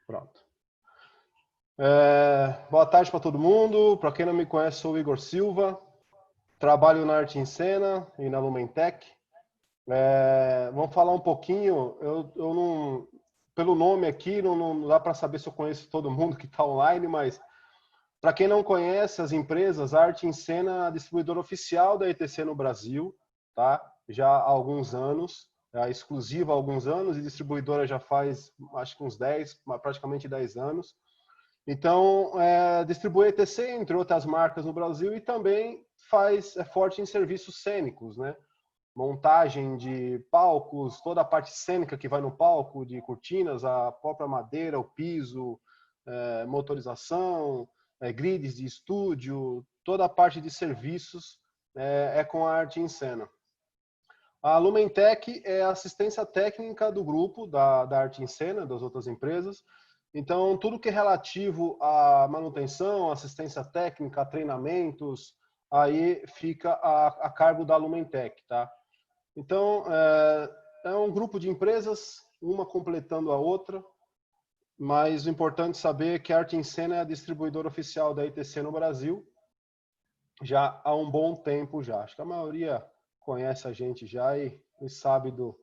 Pronto. Boa tarde para todo mundo. Para quem não me conhece, sou o Igor Silva. Trabalho na Arte em Cena e na Lumentech. Vamos falar um pouquinho. Eu não, pelo nome aqui, não dá para saber se eu conheço todo mundo que está online, mas para quem não conhece as empresas, a Arte em Cena é a distribuidora oficial da ETC no Brasil, tá? Já há alguns anos. É exclusiva há alguns anos e distribuidora já faz, acho que uns 10, praticamente 10 anos. Então, distribui ETC, entre outras marcas no Brasil, e também é forte em serviços cênicos, né? Montagem de palcos, toda a parte cênica que vai no palco, de cortinas, a própria madeira, o piso, motorização, grids de estúdio, toda a parte de serviços é com a Arte em Cena. A Lumentech é a assistência técnica do grupo, da Arte em Cena, das outras empresas. Então, tudo que é relativo à manutenção, assistência técnica, treinamentos, aí fica a cargo da Lumentech, tá? Então, é um grupo de empresas, uma completando a outra, mas o importante saber é que a Arte em Cena é a distribuidora oficial da ETC no Brasil, já há um bom tempo já. Acho que a maioria conhece a gente já e sabe do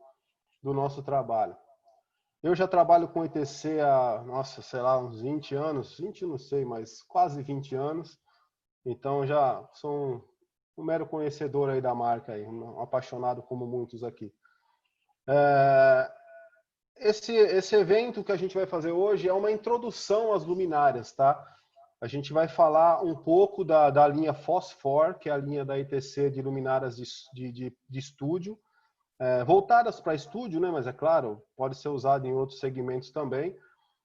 nosso trabalho. Eu já trabalho com ETC há, nossa, sei lá, uns 20 anos, 20 não sei, mas quase 20 anos. Então já sou um mero conhecedor aí da marca, aí, um apaixonado como muitos aqui. Esse evento que a gente vai fazer hoje é uma introdução às luminárias, tá? A gente vai falar um pouco da linha Phosphor, que é a linha da ETC de luminárias de estúdio, voltadas para estúdio, né? Mas é claro, pode ser usado em outros segmentos também.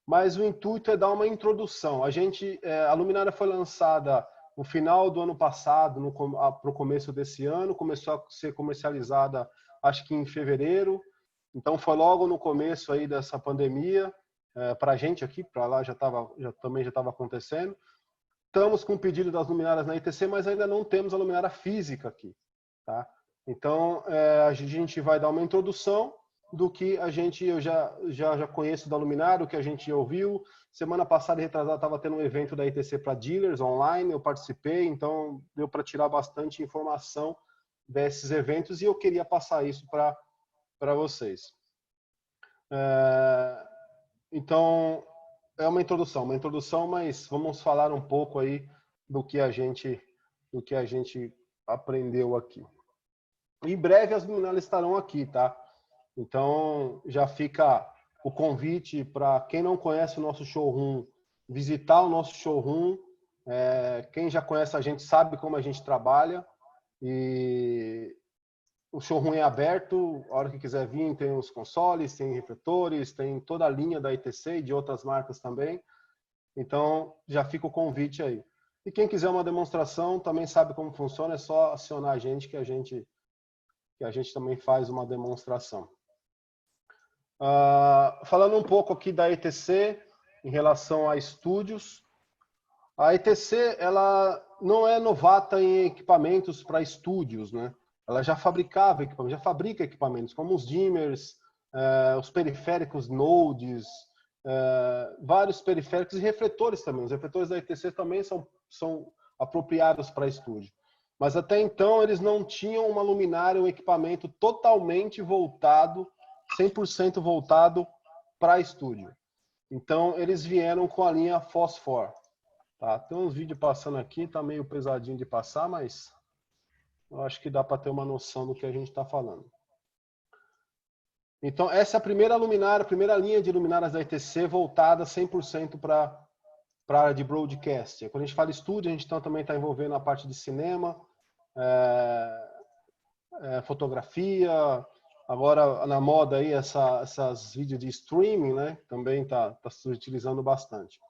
Mas o intuito é dar uma introdução. A luminária foi lançada no final do ano passado, para o começo desse ano, começou a ser comercializada, acho que em fevereiro. Então foi logo no começo aí dessa pandemia. Para a gente aqui, para lá também já estava acontecendo. Estamos com o pedido das luminárias na ITC, mas ainda não temos a luminária física aqui, tá? Então, a gente vai dar uma introdução do que eu já conheço da luminária, o que a gente ouviu. Semana passada, retrasada, estava tendo um evento da ITC para dealers online, eu participei, então deu para tirar bastante informação desses eventos e eu queria passar isso para vocês. Então, é uma introdução, mas vamos falar um pouco aí do que a gente aprendeu aqui. Em breve as luminárias estarão aqui, tá? Então, já fica o convite para quem não conhece o nosso showroom, visitar o nosso showroom. Quem já conhece a gente sabe como a gente trabalha. E o showroom é aberto, a hora que quiser vir tem os consoles, tem refletores, tem toda a linha da ITC e de outras marcas também. Então, já fica o convite aí. E quem quiser uma demonstração, também sabe como funciona, é só acionar a gente que a gente também faz uma demonstração. Falando um pouco aqui da ETC, em relação a estúdios. A ETC, ela não é novata em equipamentos para estúdios, né? Ela já fabricava equipamentos, já fabrica equipamentos, como os dimmers, os periféricos nodes, vários periféricos e refletores também. Os refletores da ETC também são apropriados para estúdio. Mas até então eles não tinham uma luminária, um equipamento totalmente voltado, 100% voltado para estúdio. Então eles vieram com a linha Phosphor. Tá? Tem uns vídeos passando aqui, tá meio pesadinho de passar, mas eu acho que dá para ter uma noção do que a gente está falando. Então essa é a primeira luminária, a primeira linha de luminárias da ETC voltada 100% para a área de broadcast. Quando a gente fala estúdio, a gente também está envolvendo a parte de cinema, fotografia, agora na moda aí essas vídeos de streaming, né? Também tá se utilizando bastante.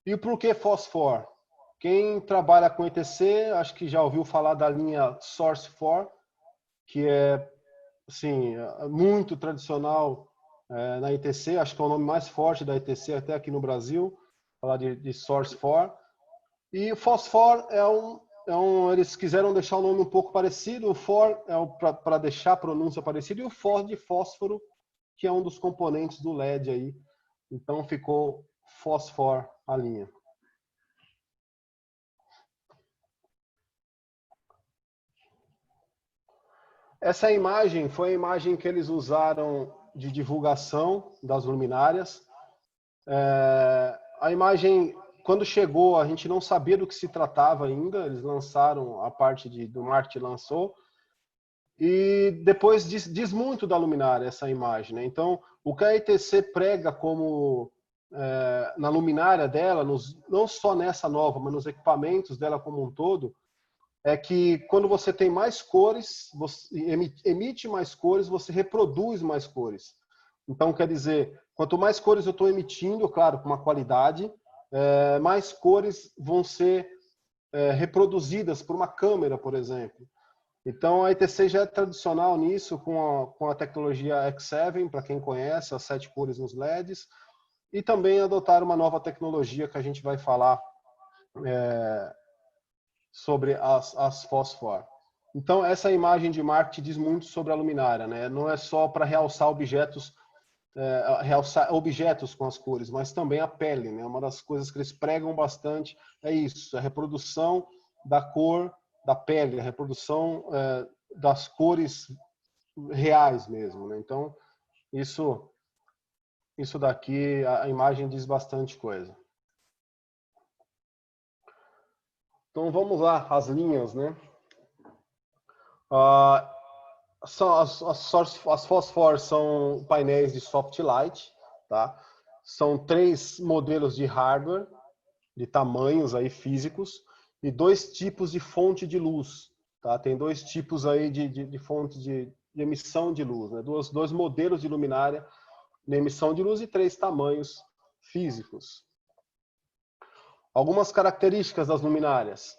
E por que Phosphor? Quem trabalha com ETC, acho que já ouviu falar da linha Source4, que é assim, muito tradicional na ETC, acho que é o nome mais forte da ETC até aqui no Brasil, falar de Source4. E o Phosphor eles quiseram deixar o nome um pouco parecido, o For para deixar a pronúncia parecida, e o For de fósforo, que é um dos componentes do LED aí, Então ficou Phosphor a linha. Essa imagem foi a imagem que eles usaram de divulgação das luminárias. A imagem, quando chegou, a gente não sabia do que se tratava ainda. Eles lançaram, a parte do marketing lançou. E depois diz muito da luminária essa imagem, né? Então, o que a ETC prega como na luminária dela, não só nessa nova, mas nos equipamentos dela como um todo, é que quando você tem mais cores, você emite mais cores, você reproduz mais cores. Então, quer dizer, quanto mais cores eu estou emitindo, claro, com uma qualidade, mais cores vão ser reproduzidas por uma câmera, por exemplo. Então, a ETC já é tradicional nisso, com a tecnologia X7, para quem conhece, as 7 cores nos LEDs, e também adotar uma nova tecnologia que a gente vai falar sobre as Phosphor. Então, essa imagem de marketing diz muito sobre a luminária, né? Não é só para realçar objetos com as cores, mas também a pele, né? Uma das coisas que eles pregam bastante é isso, a reprodução da cor da pele, a reprodução das cores reais mesmo, né? Então, isso daqui, a imagem diz bastante coisa. Então, vamos lá, as linhas, né? As Phosphor são painéis de soft light, tá? São 3 modelos de hardware, de tamanhos aí físicos, e 2 tipos de fonte de luz, tá? Tem 2 tipos aí de fonte de emissão de luz, né? Dois modelos de luminária de emissão de luz e 3 tamanhos físicos. Algumas características das luminárias.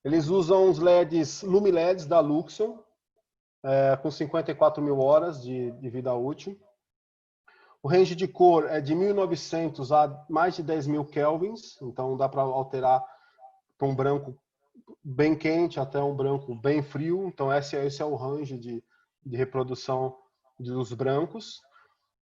Eles usam os LEDs LumiLEDs da Luxon, com 54.000 horas de vida útil. O range de cor é de 1900 a mais de 10.000 kelvins, então dá para alterar para um branco bem quente até um branco bem frio. Então esse é o range de reprodução dos brancos.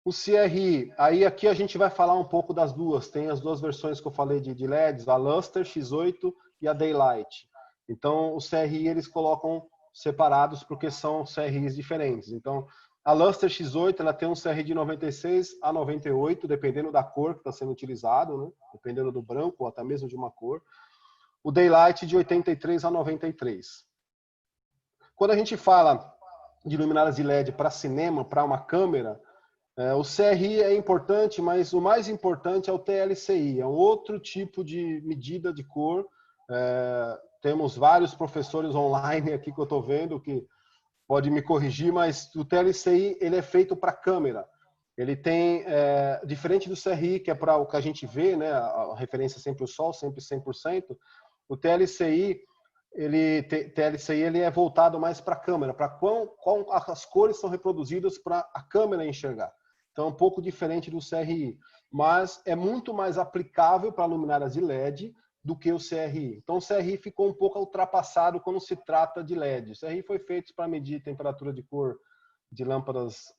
O CRI, aí aqui a gente vai falar um pouco das duas. Tem as duas versões que eu falei de LEDs, a Luster X8 e a Daylight. Então o CRI eles colocam separados porque são CRIs diferentes. Então a Luster X8 ela tem um CRI de 96 a 98, dependendo da cor que está sendo utilizado, né? Dependendo do branco ou até mesmo de uma cor. O Daylight de 83 a 93. Quando a gente fala de luminárias de LED para cinema, para uma câmera, o CRI é importante, mas o mais importante é o TLCI, é um outro tipo de medida de cor. Temos vários professores online aqui que eu estou vendo que pode me corrigir, mas o TLCI ele é feito para câmera. Ele tem, diferente do CRI, que é para o que a gente vê, né, a referência é sempre o sol, sempre 100%, o TLCI, ele é voltado mais para a câmera, para qual as cores são reproduzidas para a câmera enxergar. Então, é um pouco diferente do CRI, mas é muito mais aplicável para luminárias de LED do que o CRI. Então, o CRI ficou um pouco ultrapassado quando se trata de LED. O CRI foi feito para medir temperatura de cor de lâmpadas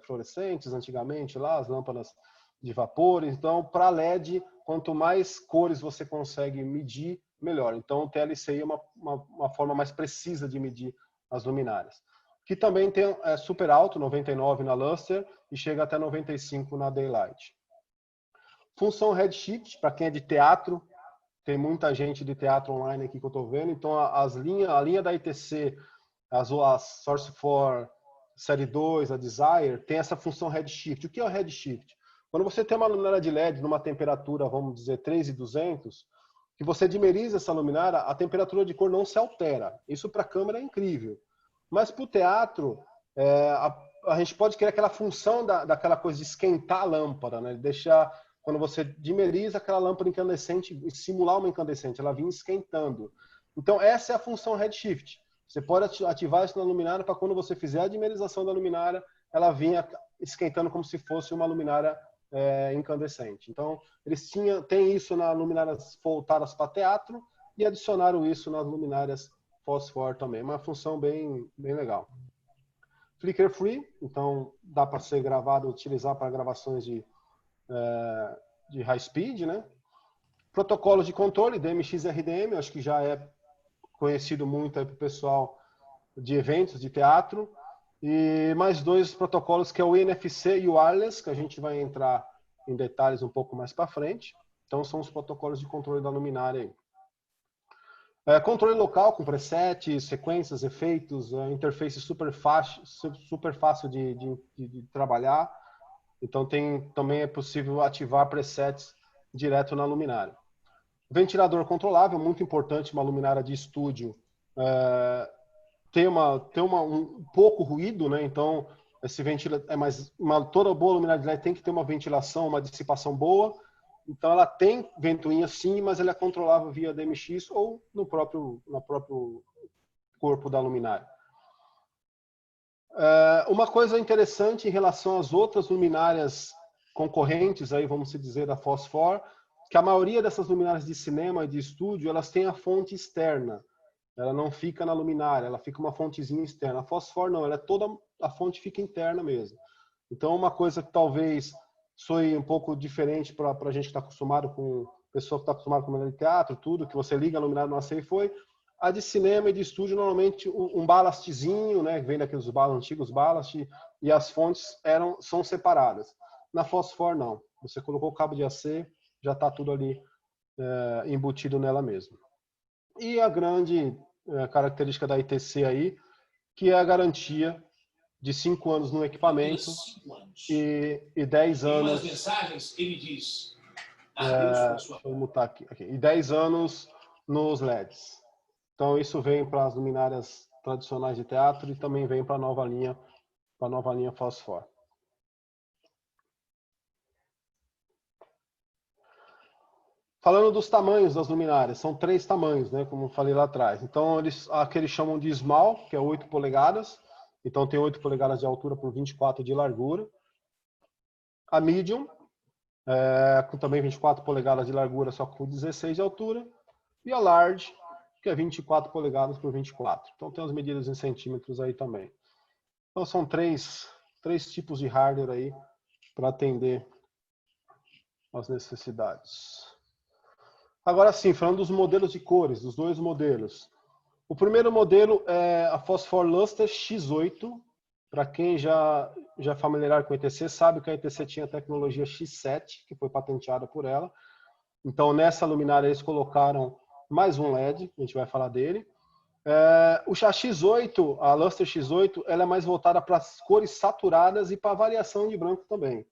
fluorescentes, antigamente, lá, as lâmpadas de vapor. Então, para LED, quanto mais cores você consegue medir, melhor. Então, o TLCI é uma forma mais precisa de medir as luminárias. Que também tem super alto, 99 na Luster, e chega até 95 na Daylight. Função Redshift, para quem é de teatro, tem muita gente de teatro online aqui que eu estou vendo, então a linha da ITC, as Source4 Série 2, a Desire, tem essa função Redshift. O que é o Redshift? Quando você tem uma luminária de LED numa temperatura, vamos dizer, 3.200, que você dimeriza essa luminária, a temperatura de cor não se altera. Isso para a câmera é incrível. Mas para o teatro, a gente pode criar aquela função daquela coisa de esquentar a lâmpada, né? Deixar, quando você dimeriza aquela lâmpada incandescente, simular uma incandescente, ela vinha esquentando. Então, essa é a função Redshift. Você pode ativar isso na luminária para quando você fizer a dimerização da luminária, ela vinha esquentando como se fosse uma luminária incandescente. Então, eles têm isso nas luminárias voltadas para teatro e adicionaram isso nas luminárias Phosphor também. Uma função bem legal. Flicker free, então dá para ser gravado, utilizar para gravações de de high speed, né? Protocolos de controle, DMX e RDM, acho que já é conhecido muito para o pessoal de eventos, de teatro. E mais dois protocolos, que é o NFC e o wireless, que a gente vai entrar em detalhes um pouco mais para frente. Então, são os protocolos de controle da luminária aí. Controle local com presets, sequências, efeitos, interface super fácil de trabalhar. Então, também é possível ativar presets direto na luminária. Ventilador controlável, muito importante, uma luminária de estúdio ter um pouco ruído, né? Então, toda boa luminária de LED tem que ter uma ventilação, uma dissipação boa. Então, ela tem ventoinha sim, mas ela é controlável via DMX ou no próprio corpo da luminária. Uma coisa interessante em relação às outras luminárias concorrentes, aí vamos dizer, da Phosphor, que a maioria dessas luminárias de cinema e de estúdio, elas têm a fonte externa. Ela não fica na luminária, ela fica uma fontezinha externa. A Phosphor não, a fonte fica interna mesmo. Então, uma coisa que talvez soe um pouco diferente para a gente que está acostumado com pessoa que está acostumada com luminária de teatro, tudo, que você liga a luminária no AC foi a de cinema e de estúdio, normalmente um balastzinho, né, vem daqueles antigos balast, e as fontes são separadas. Na Phosphor, não. Você colocou o cabo de AC, já está tudo ali embutido nela mesmo. E a grande característica da ITC aí, que é a garantia de 5 anos no equipamento e 10 anos... Em uma das mensagens, ele diz... deixa eu mutar aqui. E 10 anos nos LEDs. Então, isso vem para as luminárias tradicionais de teatro e também vem para a nova linha Phosphor. Falando dos tamanhos das luminárias, são 3 tamanhos, né, como eu falei lá atrás. Então, aqui eles chamam de small, que é 8 polegadas. Então, tem 8 polegadas de altura por 24 de largura. A medium, com também 24 polegadas de largura, só com 16 de altura. E a large, que é 24 polegadas por 24. Então, tem as medidas em centímetros aí também. Então, são três tipos de hardware aí para atender as necessidades. Agora sim, falando dos modelos de cores, dos 2 modelos. O primeiro modelo é a Phosphor Luster X8. Para quem já é familiar com a ETC, sabe que a ETC tinha a tecnologia X7, que foi patenteada por ela. Então, nessa luminária, eles colocaram mais um LED, a gente vai falar dele. A X8, a Luster X8, ela é mais voltada para as cores saturadas e para variação de branco também.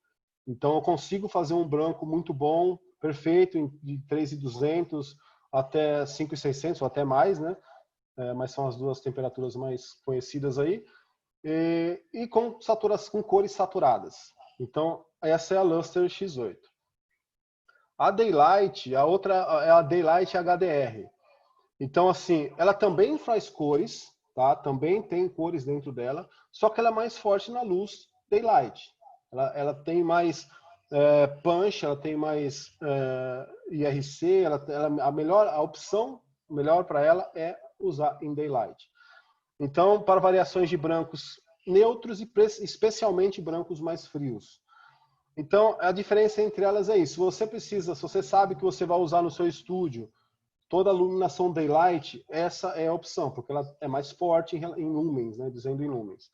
Então, eu consigo fazer um branco muito bom, perfeito, de 3.200 até 5.600 ou até mais, né? Mas são as 2 temperaturas mais conhecidas aí. E com cores saturadas. Então, essa é a Luster X8. A Daylight, a outra é a Daylight HDR. Então, assim, ela também faz cores, tá? Também tem cores dentro dela, só que ela é mais forte na luz Daylight. Ela tem mais punch, ela tem mais IRC, a opção melhor para ela é usar em Daylight. Então, para variações de brancos neutros e especialmente brancos mais frios. Então, a diferença entre elas é isso. Se você sabe que você vai usar no seu estúdio toda a iluminação Daylight, essa é a opção, porque ela é mais forte em lumens, né, dizendo em lumens.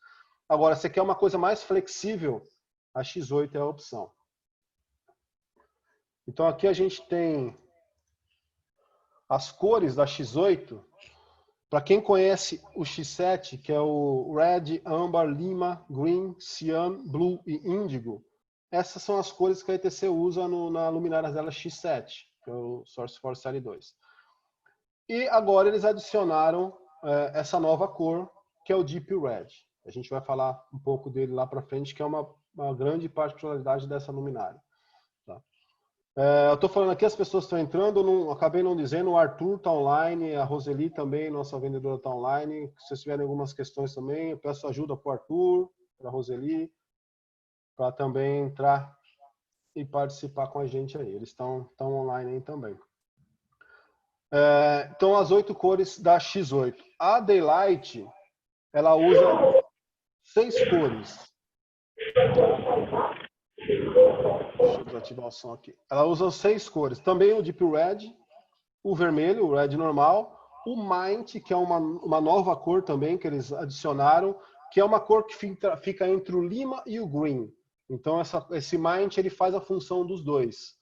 Agora, se você quer uma coisa mais flexível, a X8 é a opção. Então, aqui a gente tem as cores da X8. Para quem conhece o X7, que é o Red, Amber, Lima, Green, Cyan, Blue e Índigo, essas são as cores que a ETC usa na luminária dela X7, que é o SourceForge Série 2. E agora eles adicionaram essa nova cor, que é o Deep Red. A gente vai falar um pouco dele lá para frente, que é uma grande particularidade dessa luminária. Tá? Eu estou falando aqui, as pessoas estão entrando, acabei não dizendo, o Arthur está online, a Roseli também, nossa vendedora está online. Se vocês tiverem algumas questões também, eu peço ajuda para o Arthur, para a Roseli, para também entrar e participar com a gente aí. Eles estão online aí também. Então, as 8 cores da X8. A Daylight, ela usa 6 cores. Deixa eu desativar o som aqui. Ela usa 6 cores. Também o Deep Red, o vermelho, o Red normal, o Mint, que é uma nova cor também que eles adicionaram, que é uma cor que fica entre o lima e o green. Então esse Mint ele faz a função dos dois.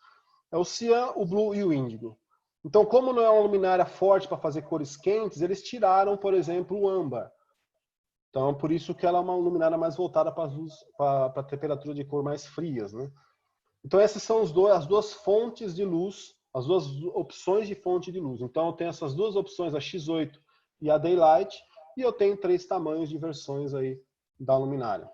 É o cian, o blue e o índigo. Então, como não é uma luminária forte para fazer cores quentes, eles tiraram, por exemplo, o âmbar. Então, por isso que ela é uma luminária mais voltada para a temperatura de cor mais frias, né? Então, essas são as duas fontes de luz, as duas opções de fonte de luz. Então, eu tenho essas duas opções, a X8 e a Daylight, e eu tenho 3 tamanhos de versões aí da luminária.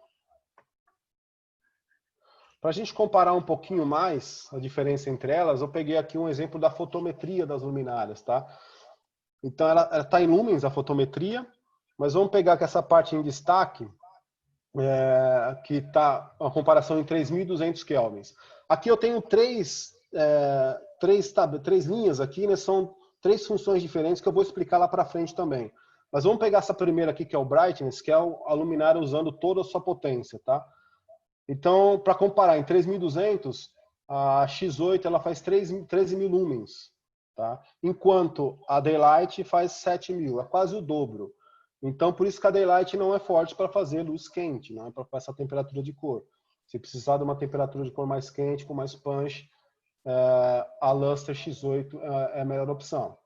Para a gente comparar um pouquinho mais a diferença entre elas, eu peguei aqui um exemplo da fotometria das luminárias, tá? Então, ela está em lumens, a fotometria, mas vamos pegar que essa parte em destaque, que está uma comparação em 3.200 kelvins. Aqui eu tenho três linhas aqui, né? São 3 funções diferentes que eu vou explicar lá para frente também. Mas vamos pegar essa primeira aqui, que é o Brightness, que é a luminária usando toda a sua potência, tá? Então, para comparar, em 3.200, a X8 ela faz 13.000 lumens, tá? Enquanto a Daylight faz 7.000, é quase o dobro. Então, por isso que a Daylight não é forte para fazer luz quente, não é para essa temperatura de cor. Se precisar de uma temperatura de cor mais quente, com mais punch, a Luster X8 é a melhor opção.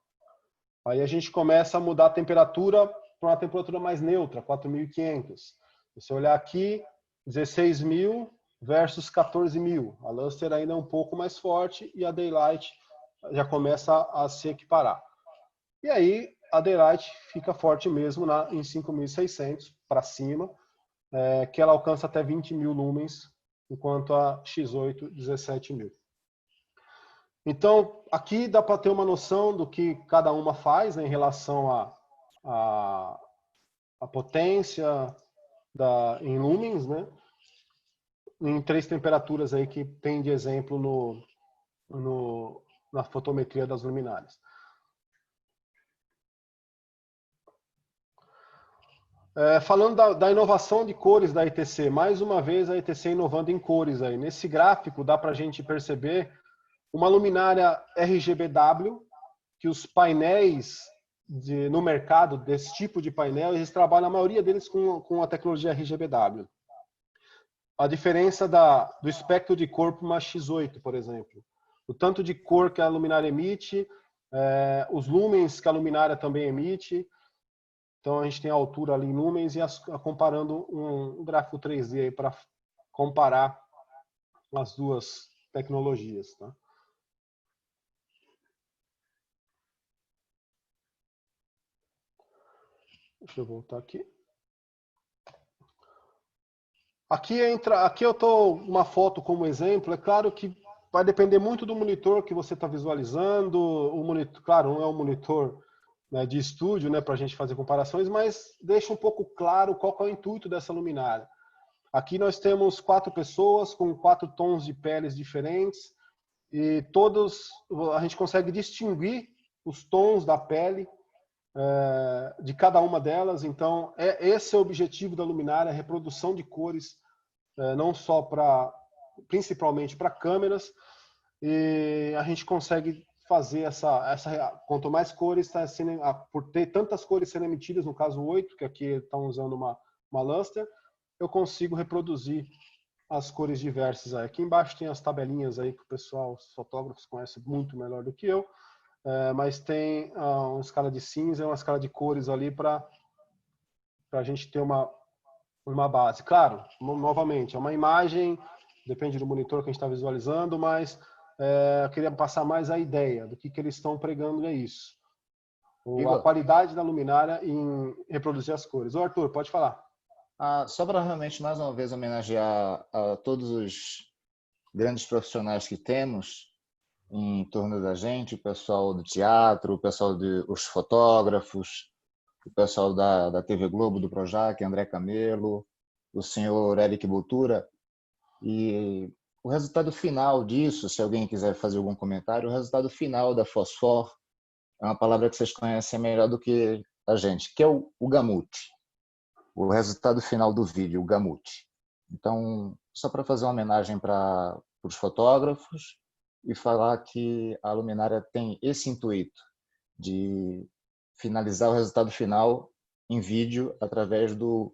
Aí a gente começa a mudar a temperatura para uma temperatura mais neutra, 4.500. Se você olhar aqui, 16.000 versus 14.000. A Luster ainda é um pouco mais forte e a Daylight já começa a se equiparar. E aí a Daylight fica forte mesmo em 5.600 para cima, que ela alcança até 20.000 lumens, enquanto a X8, 17.000. Então, aqui dá para ter uma noção do que cada uma faz, né, em relação à potência em lumens, né? Em 3 temperaturas aí que tem de exemplo na fotometria das luminárias. Falando da inovação de cores da ETC, mais uma vez a ETC inovando em cores aí. Nesse gráfico dá para a gente perceber uma luminária RGBW, que os painéis no mercado desse tipo de painel, eles trabalham, a maioria deles, com a tecnologia RGBW. A diferença do espectro de cor para uma X8, por exemplo. O tanto de cor que a luminária emite, os lumens que a luminária também emite. Então, a gente tem a altura ali em lumens e comparando um gráfico 3D aí para comparar as duas tecnologias, tá? Deixa eu voltar aqui. Aqui eu estou uma foto como exemplo. É claro que vai depender muito do monitor que você está visualizando. O monitor, claro, não é um monitor, né, de estúdio, né, para a gente fazer comparações, mas deixa um pouco claro qual é o intuito dessa luminária. Aqui nós temos 4 pessoas com 4 tons de peles diferentes e todos a gente consegue distinguir os tons da pele de cada uma delas. Então, esse é o objetivo da luminária, a reprodução de cores, não só principalmente para câmeras, e a gente consegue fazer quanto mais cores, por ter tantas cores sendo emitidas, no caso 8, que aqui estão usando uma Luster, eu consigo reproduzir as cores diversas aí. Aqui embaixo tem as tabelinhas aí que o pessoal, os fotógrafos, conhece muito melhor do que eu. Mas tem uma escala de cinza e uma escala de cores ali para a gente ter uma base. Claro, novamente, é uma imagem, depende do monitor que a gente está visualizando, mas eu queria passar mais a ideia do que eles estão pregando, é isso. A qualidade da luminária em reproduzir as cores. Ô, Arthur, pode falar. Só para realmente, mais uma vez, homenagear a todos os grandes profissionais que temos em torno da gente, o pessoal do teatro, o pessoal os fotógrafos, o pessoal da TV Globo, do Projac, André Camelo, o senhor Eric Botura. E o resultado final disso, se alguém quiser fazer algum comentário, o resultado final da Fosfor é uma palavra que vocês conhecem melhor do que a gente, que é o gamut. O resultado final do vídeo, o gamut. Então, só para fazer uma homenagem para os fotógrafos e falar que a luminária tem esse intuito de finalizar o resultado final em vídeo através do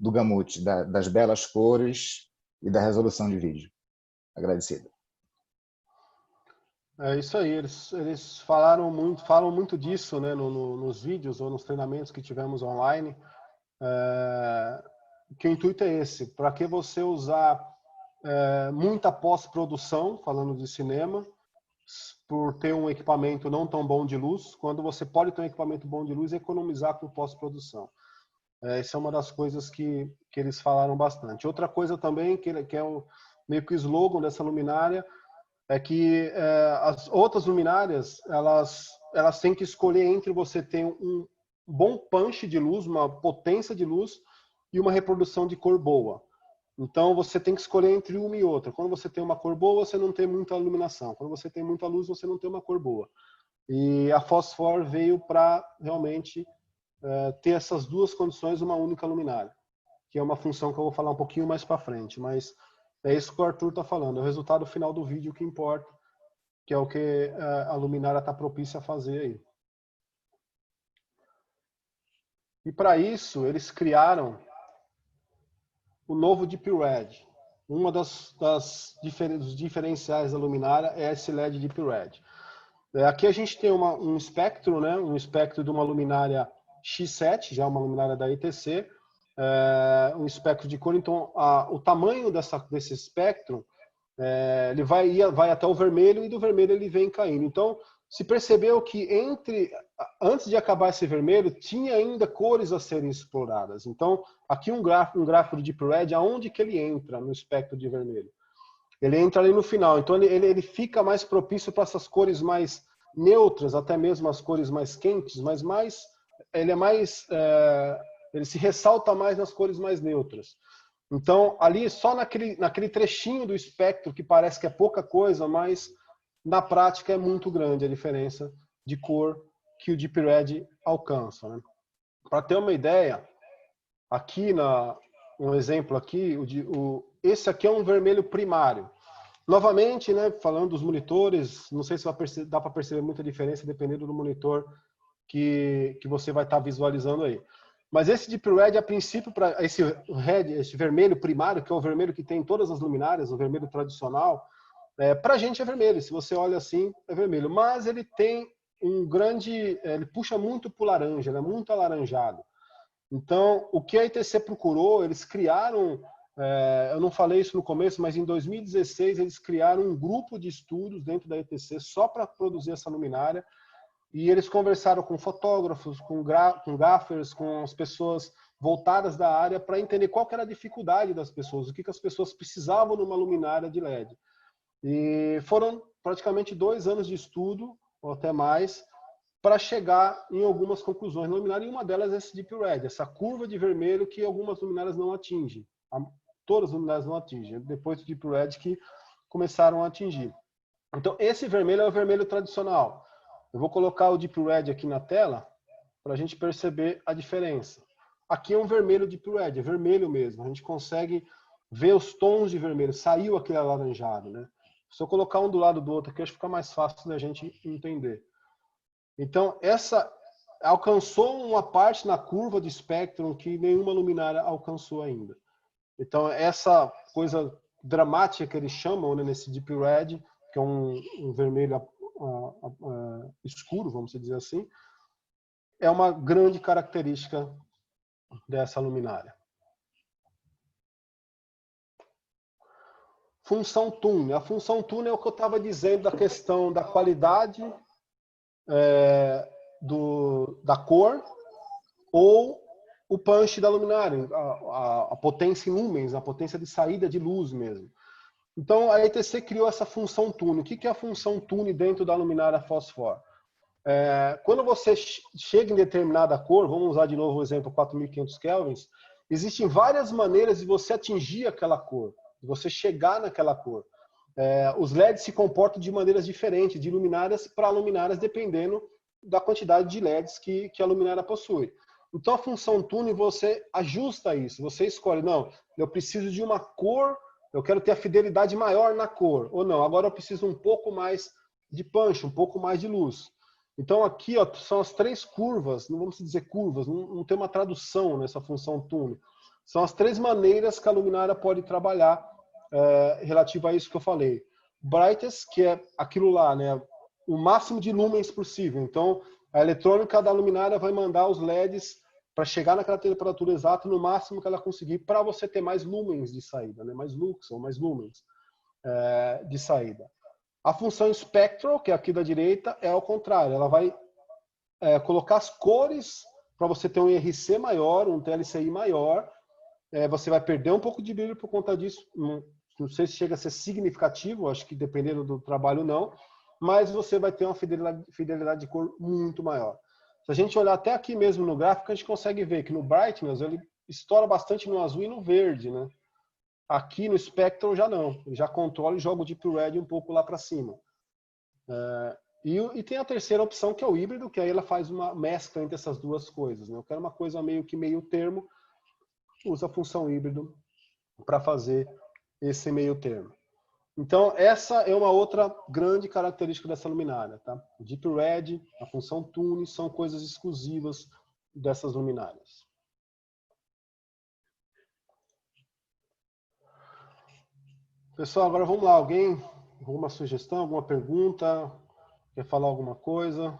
gamut, das belas cores e da resolução de vídeo. Agradecido. É isso aí, eles falam muito disso, né, nos vídeos ou nos treinamentos que tivemos online, que o intuito é esse, para que você usar muita pós-produção, falando de cinema, por ter um equipamento não tão bom de luz, quando você pode ter um equipamento bom de luz e economizar com pós-produção. Essa é uma das coisas que eles falaram bastante. Outra coisa também, que é meio que o slogan dessa luminária, é que as outras luminárias, elas têm que escolher entre você ter um bom punch de luz, uma potência de luz e uma reprodução de cor boa. Então, você tem que escolher entre uma e outra. Quando você tem uma cor boa, você não tem muita iluminação. Quando você tem muita luz, você não tem uma cor boa. E a Phosphor veio para realmente ter essas duas condições numa única luminária, que é uma função que eu vou falar um pouquinho mais para frente, mas é isso que o Arthur está falando, é o resultado final do vídeo que importa, que é o que a luminária está propícia a fazer aí. E para isso, eles criaram o novo Deep Red. Uma dos diferenciais da luminária é esse LED Deep Red. Aqui a gente tem um espectro, né? Um espectro de uma luminária X7, já uma luminária da ETC, um espectro de cor. Então, o tamanho desse espectro, ele vai até o vermelho, e do vermelho ele vem caindo. Então, se percebeu que antes de acabar esse vermelho, tinha ainda cores a serem exploradas. Então, aqui um gráfico de Deep Red, aonde que ele entra no espectro de vermelho? Ele entra ali no final. Então, ele fica mais propício para essas cores mais neutras, até mesmo as cores mais quentes, mas ele se ressalta mais nas cores mais neutras. Então, ali, só naquele trechinho do espectro, que parece que é pouca coisa, mas na prática é muito grande a diferença de cor que o Deep Red alcança, né? Para ter uma ideia, aqui um exemplo aqui, esse aqui é um vermelho primário. Novamente, né, falando dos monitores, não sei se dá para perceber muita diferença dependendo do monitor que você vai estar visualizando aí. Mas esse Deep Red, a princípio, para esse vermelho primário, que é o vermelho que tem em todas as luminárias, o vermelho tradicional, para a gente é vermelho. Se você olha assim, é vermelho. Mas ele tem ele puxa muito para o laranja, ele é muito alaranjado. Então, o que a ITC procurou, eles criaram, eu não falei isso no começo, mas em 2016 eles criaram um grupo de estudos dentro da ITC só para produzir essa luminária. E eles conversaram com fotógrafos, com gaffers, com as pessoas voltadas da área para entender qual que era a dificuldade das pessoas, o que as pessoas precisavam numa luminária de LED. E foram praticamente 2 anos de estudo, ou até mais, para chegar em algumas conclusões na luminária, e uma delas é esse Deep Red, essa curva de vermelho que algumas luminárias não atingem. Todas as luminárias não atingem, depois do Deep Red que começaram a atingir. Então, esse vermelho é o vermelho tradicional. Eu vou colocar o Deep Red aqui na tela para a gente perceber a diferença. Aqui é um vermelho Deep Red, é vermelho mesmo. A gente consegue ver os tons de vermelho. Saiu aquele alaranjado, né? Se eu colocar um do lado do outro aqui, acho que fica mais fácil da gente entender. Então, essa alcançou uma parte na curva de espectro que nenhuma luminária alcançou ainda. Então, essa coisa dramática que eles chamam, né, nesse Deep Red, que é um vermelho escuro, vamos dizer assim, é uma grande característica dessa luminária. Função túnel. A função túnel é o que eu estava dizendo da questão da qualidade da cor ou o punch da luminária, a potência em lumens, a potência de saída de luz mesmo. Então, a ETC criou essa função túnel. O que é a função túnel dentro da luminária Phosphor? Quando você chega em determinada cor, vamos usar de novo o exemplo 4500 kelvins, existem várias maneiras de você atingir aquela cor, de você chegar naquela cor. Os LEDs se comportam de maneiras diferentes, de luminárias para luminárias, dependendo da quantidade de LEDs que a luminária possui. Então, a função túnel, você ajusta isso, você escolhe, não, eu preciso de uma cor eu quero ter a fidelidade maior na cor. Ou não, agora eu preciso um pouco mais de punch, um pouco mais de luz. Então aqui ó, são as 3 curvas, não vamos dizer curvas, não tem uma tradução nessa função tune. São as 3 maneiras que a luminária pode trabalhar relativo a isso que eu falei. Brightest, que é aquilo lá, né? O máximo de lumens possível. Então, a eletrônica da luminária vai mandar os LEDs para chegar naquela temperatura exata no máximo que ela conseguir, para você ter mais lumens de saída, né? Mais lux ou mais lumens de saída. A função spectral, que é aqui da direita, é ao contrário. Ela vai colocar as cores para você ter um IRC maior, um TLCI maior. Você vai perder um pouco de brilho por conta disso. Não sei se chega a ser significativo, acho que dependendo do trabalho não, mas você vai ter uma fidelidade de cor muito maior. Se a gente olhar até aqui mesmo no gráfico, a gente consegue ver que no Brightness ele estoura bastante no azul e no verde, né? Aqui no Spectral já não, ele já controla e joga o Deep Red um pouco lá para cima. E tem a terceira opção, que é o híbrido, que aí ela faz uma mescla entre essas duas coisas, né? Eu quero uma coisa meio termo, usa a função híbrido para fazer esse meio termo. Então, essa é uma outra grande característica dessa luminária. Tá? O Deep Red, a função Tune, são coisas exclusivas dessas luminárias. Pessoal, agora vamos lá. Alguém, alguma sugestão, alguma pergunta? Quer falar alguma coisa?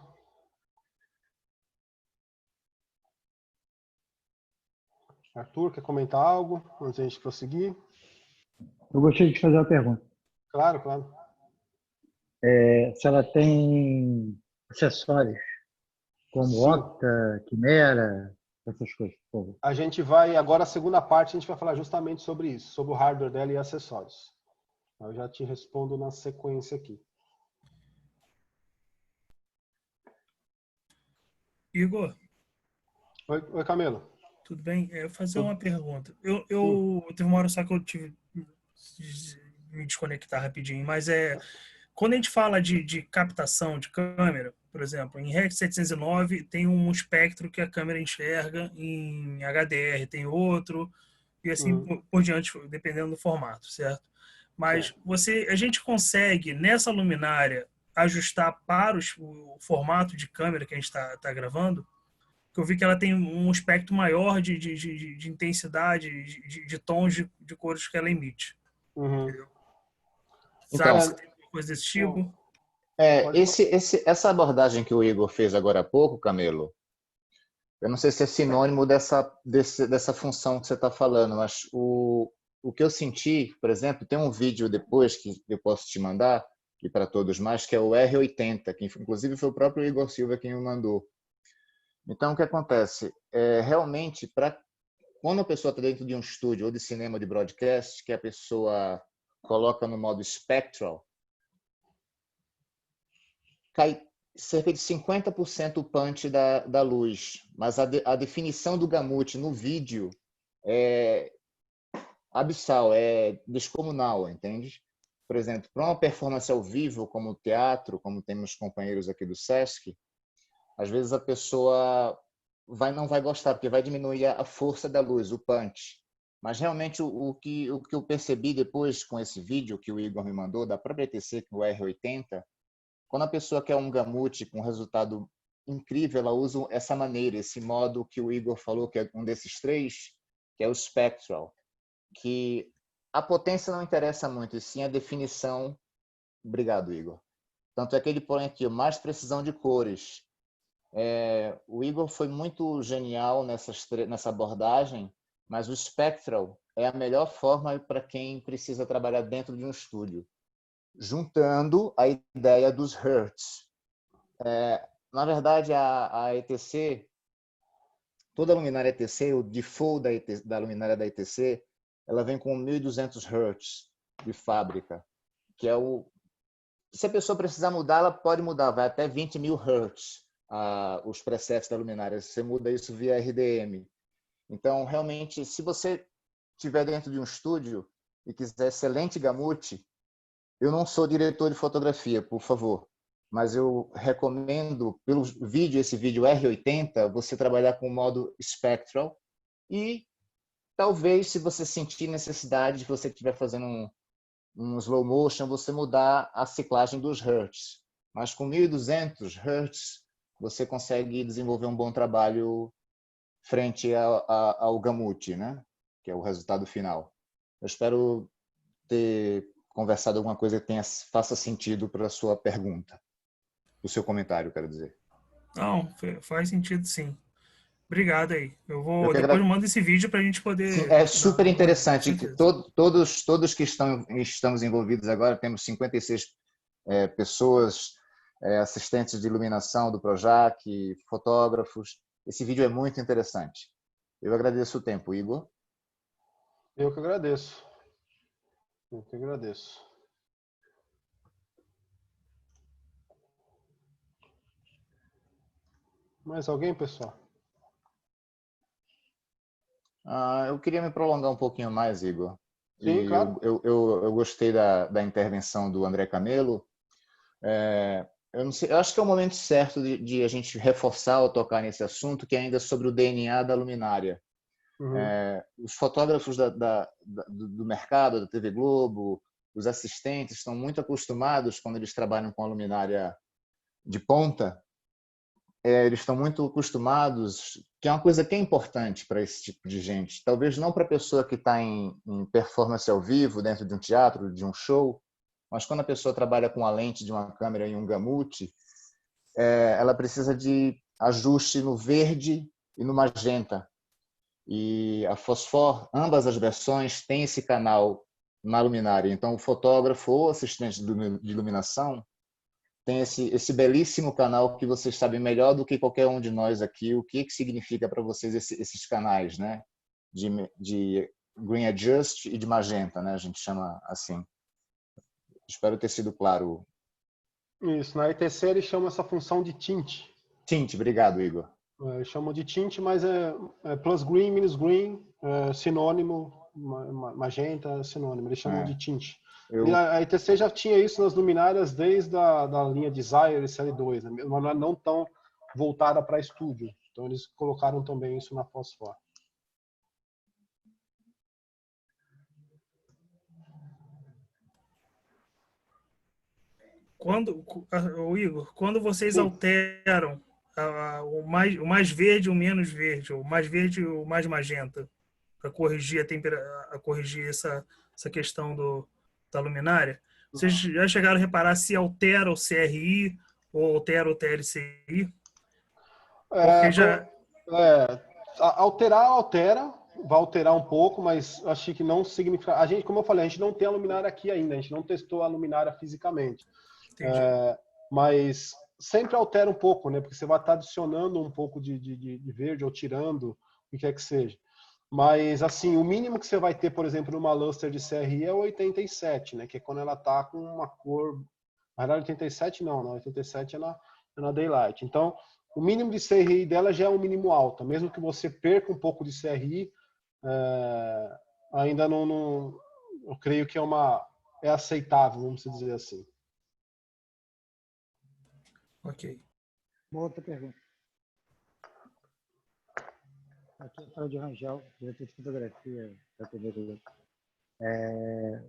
Arthur, quer comentar algo antes de a gente prosseguir? Eu gostaria de fazer uma pergunta. Claro, claro. Se ela tem acessórios como Sim. octa, quimera, essas coisas, por favor. A gente vai, agora a segunda parte, a gente vai falar justamente sobre isso, sobre o hardware dela e acessórios. Eu já te respondo na sequência aqui. Igor. Oi, Camilo. Tudo bem? Eu vou fazer uma pergunta. Eu teve uma hora só que eu tive me desconectar rapidinho, mas quando a gente fala de captação de câmera, por exemplo, em REC 709 tem um espectro que a câmera enxerga, em HDR tem outro, e assim por diante, dependendo do formato, certo? Mas a gente consegue, nessa luminária, ajustar para o formato de câmera que a gente está gravando? Que eu vi que ela tem um espectro maior de intensidade, de tons de cores que ela emite. Entendeu? Então, Sabe se tem alguma coisa desse tipo? Essa abordagem que o Igor fez agora há pouco, Camilo, eu não sei se é sinônimo dessa função que você está falando, mas o que eu senti, por exemplo, tem um vídeo depois que eu posso te mandar, e para todos mais, que é o R80, que inclusive foi o próprio Igor Silva quem me mandou. Então, o que acontece? Realmente, quando a pessoa está dentro de um estúdio ou de cinema de broadcast, que a pessoa coloca no modo spectral, cai cerca de 50% o punch da luz, mas a definição do gamut no vídeo é abissal, é descomunal, entende? Por exemplo, para uma performance ao vivo, como o teatro, como temos companheiros aqui do Sesc, às vezes a pessoa não vai gostar, porque vai diminuir a força da luz, o punch. Mas realmente o que eu percebi depois com esse vídeo que o Igor me mandou, da própria ETC, que é o R80, quando a pessoa quer um gamut com resultado incrível, ela usa essa maneira, esse modo que o Igor falou, que é um desses 3, que é o spectral, que a potência não interessa muito, e sim a definição. Obrigado, Igor. Tanto é que ele põe aqui mais precisão de cores. O Igor foi muito genial nessa abordagem, mas o spectral é a melhor forma para quem precisa trabalhar dentro de um estúdio, juntando a ideia dos hertz. Na verdade, a ETC, toda a luminária ETC, o default da luminária da ETC, ela vem com 1.200 hertz de fábrica, que é se a pessoa precisar mudar, ela pode mudar, vai até 20.000 hertz os presets da luminária. Você muda isso via RDM. Então, realmente, se você estiver dentro de um estúdio e quiser excelente gamut, eu não sou diretor de fotografia, por favor, mas eu recomendo, pelo vídeo, esse vídeo R80, você trabalhar com o modo spectral e talvez, se você sentir necessidade, se você estiver fazendo um slow motion, você mudar a ciclagem dos hertz. Mas com 1.200 hertz, você consegue desenvolver um bom trabalho frente ao gamut, né? Que é o resultado final. Eu espero ter conversado alguma coisa que faça sentido para a sua pergunta, o seu comentário, quero dizer. Não, faz sentido sim. Obrigado aí. Eu Eu vou que depois agra... mando esse vídeo para a gente Sim, poder é dar super uma olhada, com interessante que certeza. todos que estamos envolvidos agora, temos 56 pessoas, assistentes de iluminação do Projac, fotógrafos. Esse vídeo é muito interessante. Eu agradeço o tempo, Igor. Eu que agradeço. Eu que agradeço. Mais alguém, pessoal? Eu queria me prolongar um pouquinho mais, Igor. Sim, E claro. eu gostei da intervenção do André Camelo. Eu não sei, eu acho que é o momento certo de a gente reforçar ou tocar nesse assunto, que é ainda sobre o DNA da luminária. Uhum. Os fotógrafos do mercado, da TV Globo, os assistentes estão muito acostumados, quando eles trabalham com a luminária de ponta, eles estão muito acostumados, que é uma coisa que é importante para esse tipo de gente. Talvez não para a pessoa que está em performance ao vivo, dentro de um teatro, de um show, mas quando a pessoa trabalha com a lente de uma câmera em um gamut, ela precisa de ajuste no verde e no magenta. E a Fosfor, ambas as versões, têm esse canal na luminária. Então, o fotógrafo ou assistente de iluminação tem esse belíssimo canal que vocês sabem melhor do que qualquer um de nós aqui, o que significa para vocês esses canais, né? De Green Adjust e de Magenta, né? A gente chama assim. Espero ter sido claro. Isso, na ETC eles chamam essa função de tint. Tint, obrigado, Igor. Chamam de tint, mas é plus green, minus green, sinônimo, magenta, sinônimo. Eles chamam de tint. A ETC já tinha isso nas luminárias desde da linha Desire e CL2, né? Mas não tão voltada para estúdio. Então eles colocaram também isso na Fosfor. Igor, quando vocês Sim. alteram o mais verde e o menos verde, o mais verde e o mais magenta, para corrigir corrigir essa questão da luminária, vocês já chegaram a reparar se altera o CRI ou altera o TLCI? Porque altera, vai alterar um pouco, mas acho que não significa. A gente, como eu falei, a gente não tem a luminária aqui ainda, a gente não testou a luminária fisicamente. Mas sempre altera um pouco, né? Porque você vai estar adicionando um pouco de verde ou tirando, o que quer que seja. Mas, assim, o mínimo que você vai ter, por exemplo, numa luster de CRI é o 87, né? Que é quando ela está com uma cor. Na verdade, 87 não, 87 é na Daylight. Então, o mínimo de CRI dela já é um mínimo alto. Mesmo que você perca um pouco de CRI, ainda não. Eu creio que é aceitável, vamos dizer assim. Ok. Uma outra pergunta. Aqui é a Cláudia Rangel, diretor de fotografia da TV Globo.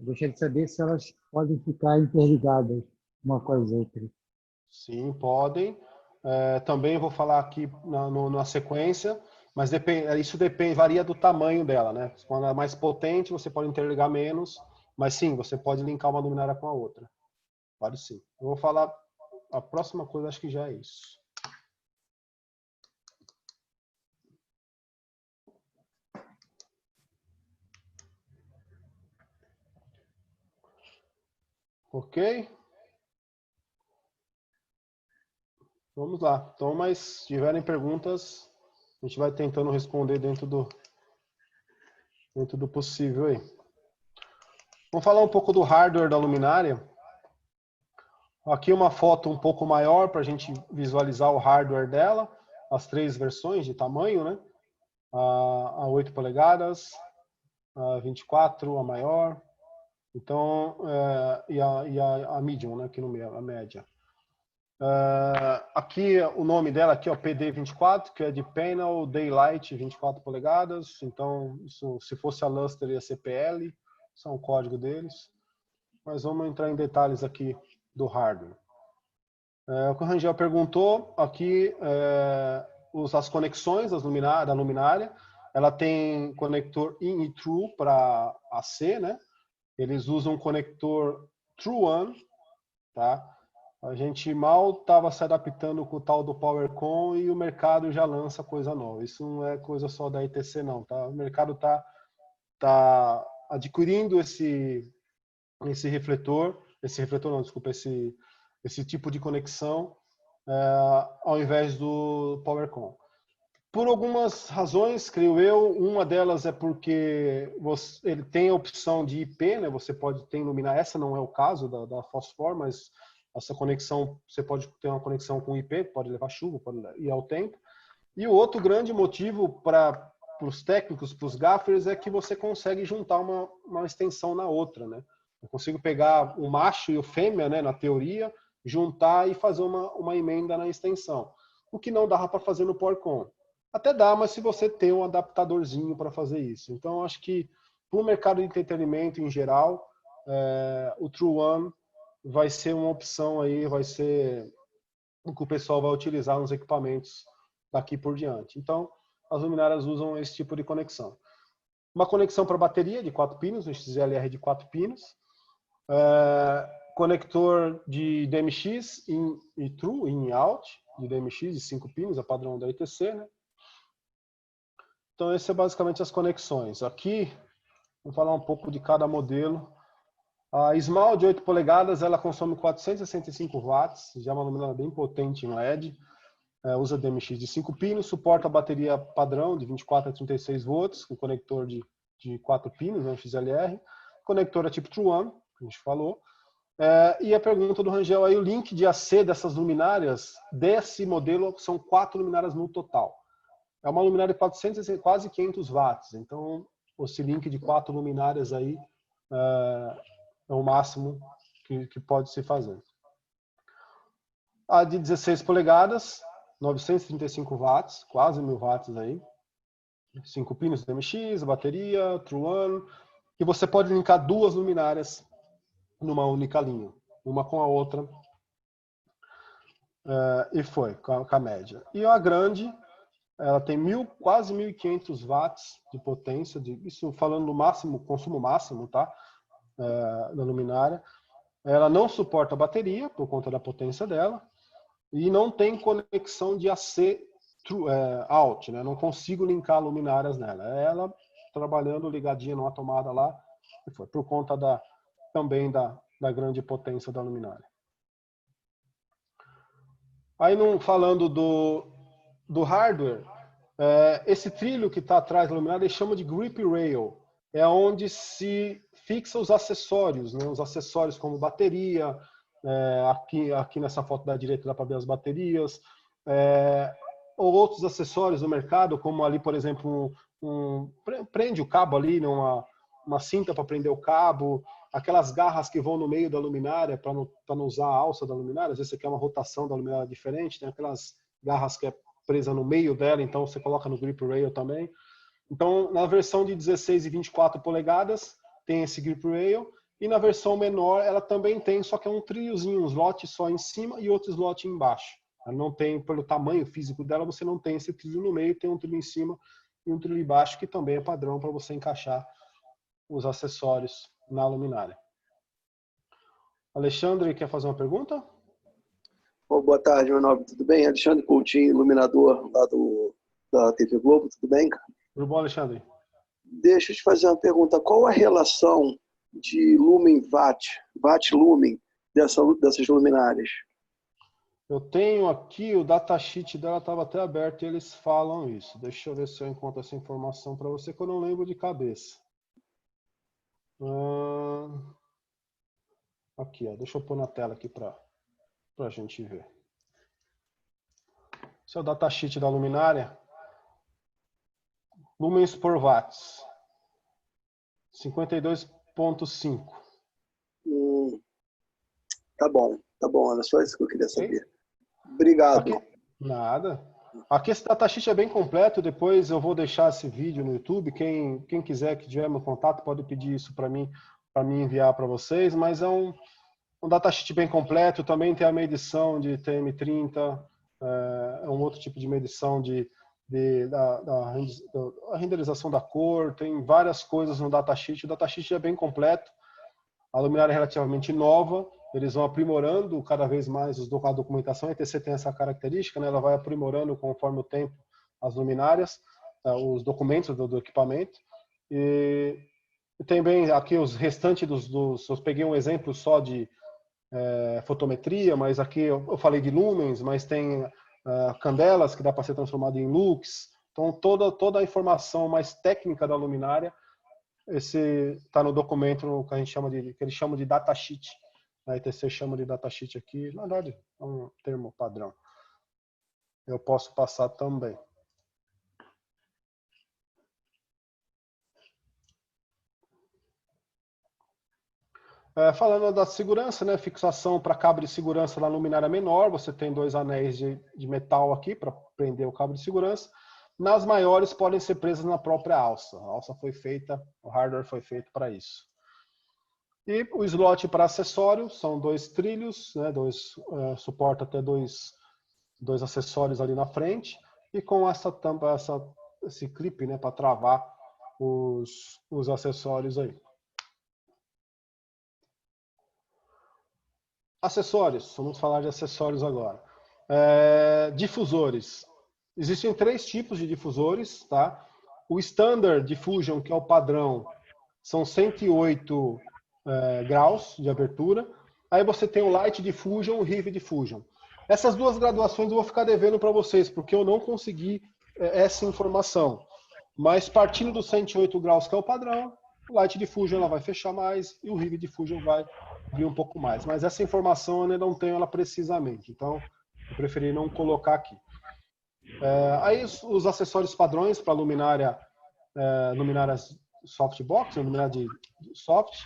Gostaria de saber se elas podem ficar interligadas uma com as outras. Sim, podem. Também vou falar aqui na sequência, mas isso depende, varia do tamanho dela, né? Quando ela é mais potente, você pode interligar menos, mas sim, você pode linkar uma luminária com a outra. Pode sim. Eu vou falar a próxima coisa, acho que já é isso. Ok? Vamos lá. Então, mas se tiverem perguntas, a gente vai tentando responder dentro do possível aí. Vamos falar um pouco do hardware da luminária. Aqui uma foto um pouco maior para a gente visualizar o hardware dela, as 3 versões de tamanho, né? A 8 polegadas, a 24, a maior, então, e a medium, né? Aqui no meio, a média. Aqui o nome dela aqui, ó, PD24, que é de Panel Daylight 24 polegadas. Então, isso, se fosse a Luster ia ser PL, isso é um código deles. Mas vamos entrar em detalhes aqui do hardware. O que o Rangel perguntou aqui, as conexões da luminária. Ela tem conector in e true para AC, né? Eles usam conector true one, tá? A gente mal estava se adaptando com o tal do PowerCon e o mercado já lança coisa nova. Isso não é coisa só da ITC, não, tá? O mercado tá adquirindo esse refletor não, desculpa, esse tipo de conexão ao invés do PowerCon. Por algumas razões, creio eu, uma delas é porque ele tem a opção de IP, né? Você pode ter iluminar, essa não é o caso da Phosphor, mas essa conexão, você pode ter uma conexão com IP, pode levar chuva, pode ir ao tempo. E o outro grande motivo para os técnicos, para os gaffers, é que você consegue juntar uma extensão na outra, né? Eu consigo pegar o macho e o fêmea, né, na teoria, juntar e fazer uma emenda na extensão. O que não dava para fazer no PowerCon. Até dá, mas se você tem um adaptadorzinho para fazer isso. Então, acho que para o mercado de entretenimento em geral, o True One vai ser uma opção aí, vai ser o que o pessoal vai utilizar nos equipamentos daqui por diante. Então, as luminárias usam esse tipo de conexão. Uma conexão para bateria de 4 pinos, um XLR de 4 pinos. Conector de DMX in e true, in e out, de DMX de 5 pinos, a padrão da ITC, né? Então, esse é basicamente as conexões. Aqui, vou falar um pouco de cada modelo. A Small de 8 polegadas, ela consome 465 watts, já é uma luminária bem potente em LED. Usa DMX de 5 pinos, suporta a bateria padrão de 24 a 36 volts, com conector de 4 pinos, né, XLR. Conector é tipo True One, que a gente falou. E a pergunta do Rangel aí, o link de AC dessas luminárias, desse modelo, são 4 luminárias no total. É uma luminária de 400, quase 500 watts. Então, esse link de 4 luminárias aí é o máximo que pode se fazer. A de 16 polegadas, 935 watts, quase 1000 watts aí. 5 pinos DMX, bateria, True One. E você pode linkar 2 luminárias numa única linha. Uma com a outra. E foi, com a média. E a grande, ela tem quase 1500 watts de potência, isso falando no máximo, consumo máximo, tá? Da luminária. Ela não suporta bateria, por conta da potência dela, e não tem conexão de AC out, né? Não consigo linkar luminárias nela. Ela trabalhando ligadinha numa tomada lá, e foi por conta também da grande potência da luminária. Aí, falando do hardware, esse trilho que está atrás da luminária eles chamam de grip rail. É onde se fixa os acessórios, né? Os acessórios como bateria, aqui nessa foto da direita dá para ver as baterias, ou outros acessórios do mercado, como ali, por exemplo, prende o cabo ali, uma cinta para prender o cabo, aquelas garras que vão no meio da luminária para não usar a alça da luminária. Às vezes você quer uma rotação da luminária diferente, tem aquelas garras que é presa no meio dela, então você coloca no grip rail também. Então, na versão de 16 e 24 polegadas, tem esse grip rail, e na versão menor ela também tem, só que é um trilhozinho, um slot só em cima e outro slot embaixo. Ela não tem, pelo tamanho físico dela, você não tem esse trilho no meio, tem um trilho em cima e um trilho embaixo, que também é padrão para você encaixar os acessórios na luminária. Alexandre, quer fazer uma pergunta? Boa tarde, meu nome, tudo bem? Alexandre Coutinho, iluminador lá da TV Globo, tudo bem, cara? Tudo bom, Alexandre? Deixa eu te fazer uma pergunta. Qual a relação de lumen-watt, watt-lumen, dessas luminárias? Eu tenho aqui, o datasheet dela estava até aberto e eles falam isso. Deixa eu ver se eu encontro essa informação para você, que eu não lembro de cabeça. Aqui, ó, deixa eu pôr na tela aqui para a gente ver. Esse é o datasheet da luminária. Lumens por watts. 52,5. Tá bom, era só isso que eu queria saber. Obrigado. Aqui, nada. Aqui esse datasheet é bem completo, depois eu vou deixar esse vídeo no YouTube, quem quiser que tiver meu contato pode pedir isso para mim enviar para vocês, mas é um datasheet bem completo, também tem a medição de TM30, é um outro tipo de medição da renderização da cor, tem várias coisas no datasheet, o datasheet é bem completo, a luminária é relativamente nova, eles vão aprimorando cada vez mais a documentação, a ETC tem essa característica, né? Ela vai aprimorando conforme o tempo as luminárias, os documentos do equipamento. E tem bem aqui os restantes eu peguei um exemplo só de fotometria, mas aqui eu falei de lumens, mas tem candelas que dá para ser transformado em lux. Então toda a informação mais técnica da luminária esse está no documento que eles chamam de datasheet. A ETC chama de datasheet aqui, na verdade é um termo padrão. Eu posso passar também. Falando da segurança, né, fixação para cabo de segurança na luminária menor, você tem 2 anéis de metal aqui para prender o cabo de segurança. Nas maiores podem ser presas na própria alça. A alça foi feita, o hardware foi feito para isso. E o slot para acessórios são 2 trilhos, né, suporta até dois acessórios ali na frente, e com essa tampa, esse clipe, né, para travar os acessórios aí. Acessórios, vamos falar de acessórios agora. Difusores. Existem 3 tipos de difusores, tá? O Standard Diffusion, que é o padrão, são 108 graus de abertura. Aí você tem o Light Diffusion e o Heavy Diffusion. Essas 2 graduações eu vou ficar devendo para vocês, porque eu não consegui essa informação. Mas partindo dos 108 graus, que é o padrão, o Light Diffusion ela vai fechar mais e o Heavy Diffusion vai abrir um pouco mais. Mas essa informação eu ainda não tenho ela precisamente, então eu preferi não colocar aqui. Aí os acessórios padrões para luminárias softbox, luminária de soft,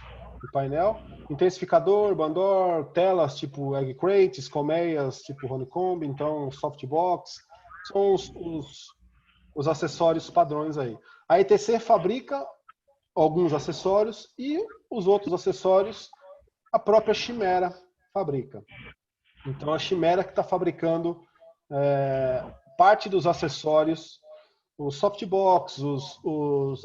de painel, intensificador, bandor, telas tipo egg crates, colmeias tipo honeycomb, então softbox, são os acessórios padrões aí. A ETC fabrica alguns acessórios e os outros acessórios a própria Chimera fabrica. Então a Chimera que está fabricando parte dos acessórios, os softbox,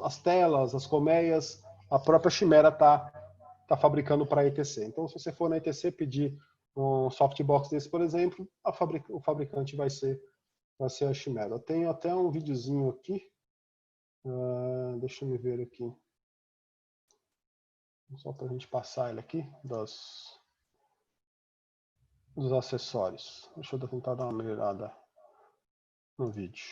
as telas, as colmeias, a própria Chimera está fabricando para a ETC. Então, se você for na ETC pedir um softbox desse, por exemplo, o fabricante vai ser a Chimera. Eu tenho até um videozinho aqui. Deixa eu me ver aqui. Só para a gente passar ele aqui, dos acessórios. Deixa eu tentar dar uma melhorada no vídeo.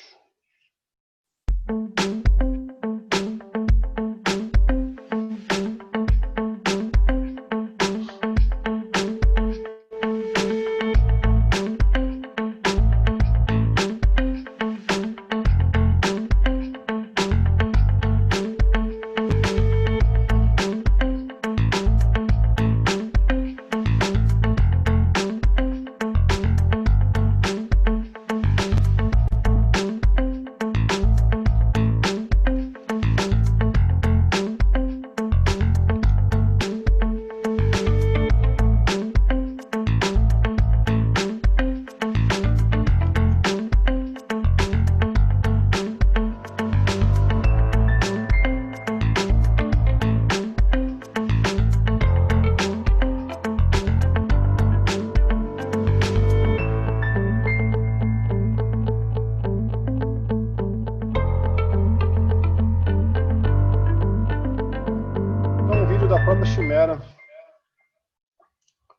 Chimera,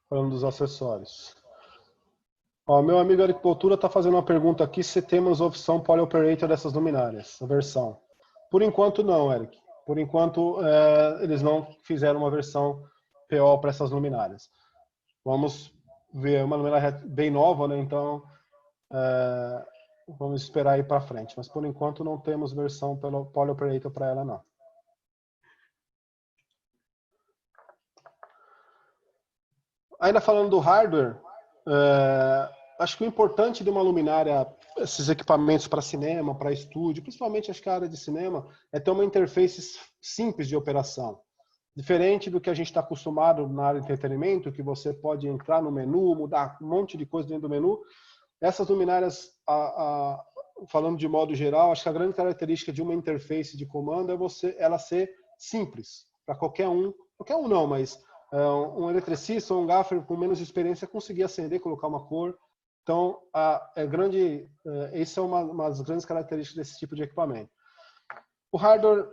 falando dos acessórios. Meu amigo Eric Poltura está fazendo uma pergunta aqui se temos a opção Polyoperator dessas luminárias, a versão. Por enquanto não, Eric. Por enquanto eles não fizeram uma versão PO para essas luminárias. Vamos ver uma luminária bem nova, né? Então vamos esperar aí para frente. Mas por enquanto não temos versão pelo Polyoperator para ela não. Ainda falando do hardware, acho que o importante de uma luminária, esses equipamentos para cinema, para estúdio, principalmente acho que a área de cinema, é ter uma interface simples de operação. Diferente do que a gente está acostumado na área de entretenimento, que você pode entrar no menu, mudar um monte de coisa dentro do menu. Essas luminárias, falando de modo geral, acho que a grande característica de uma interface de comando é ela ser simples, para qualquer um não, mas um eletricista ou um gaffer com menos experiência conseguir acender, colocar uma cor. Então, essa é uma das grandes características desse tipo de equipamento. O hardware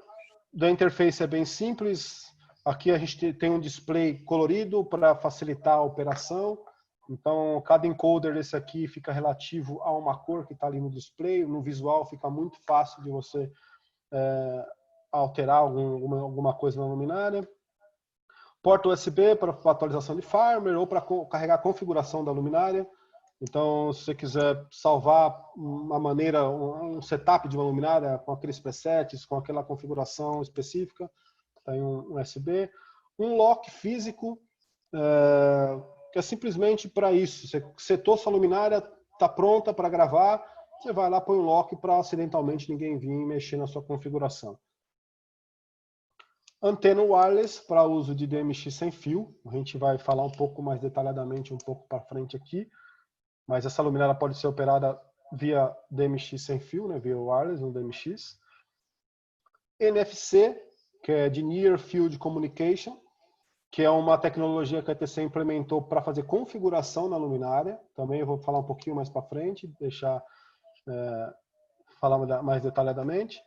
da interface é bem simples. Aqui a gente tem um display colorido para facilitar a operação. Então, cada encoder desse aqui fica relativo a uma cor que está ali no display. No visual fica muito fácil de você alterar alguma coisa na luminária. Porta USB para atualização de firmware ou para carregar a configuração da luminária. Então, se você quiser salvar um setup de uma luminária com aqueles presets, com aquela configuração específica, tem um USB. Um lock físico, que é simplesmente para isso. Você setou sua luminária, está pronta para gravar, você vai lá, põe um lock para acidentalmente ninguém vir mexer na sua configuração. Antena wireless para uso de DMX sem fio. A gente vai falar um pouco mais detalhadamente um pouco para frente aqui. Mas essa luminária pode ser operada via DMX sem fio, né, via wireless, no DMX. NFC, que é de Near Field Communication, que é uma tecnologia que a ETC implementou para fazer configuração na luminária. Também eu vou falar um pouquinho mais para frente, falar mais detalhadamente.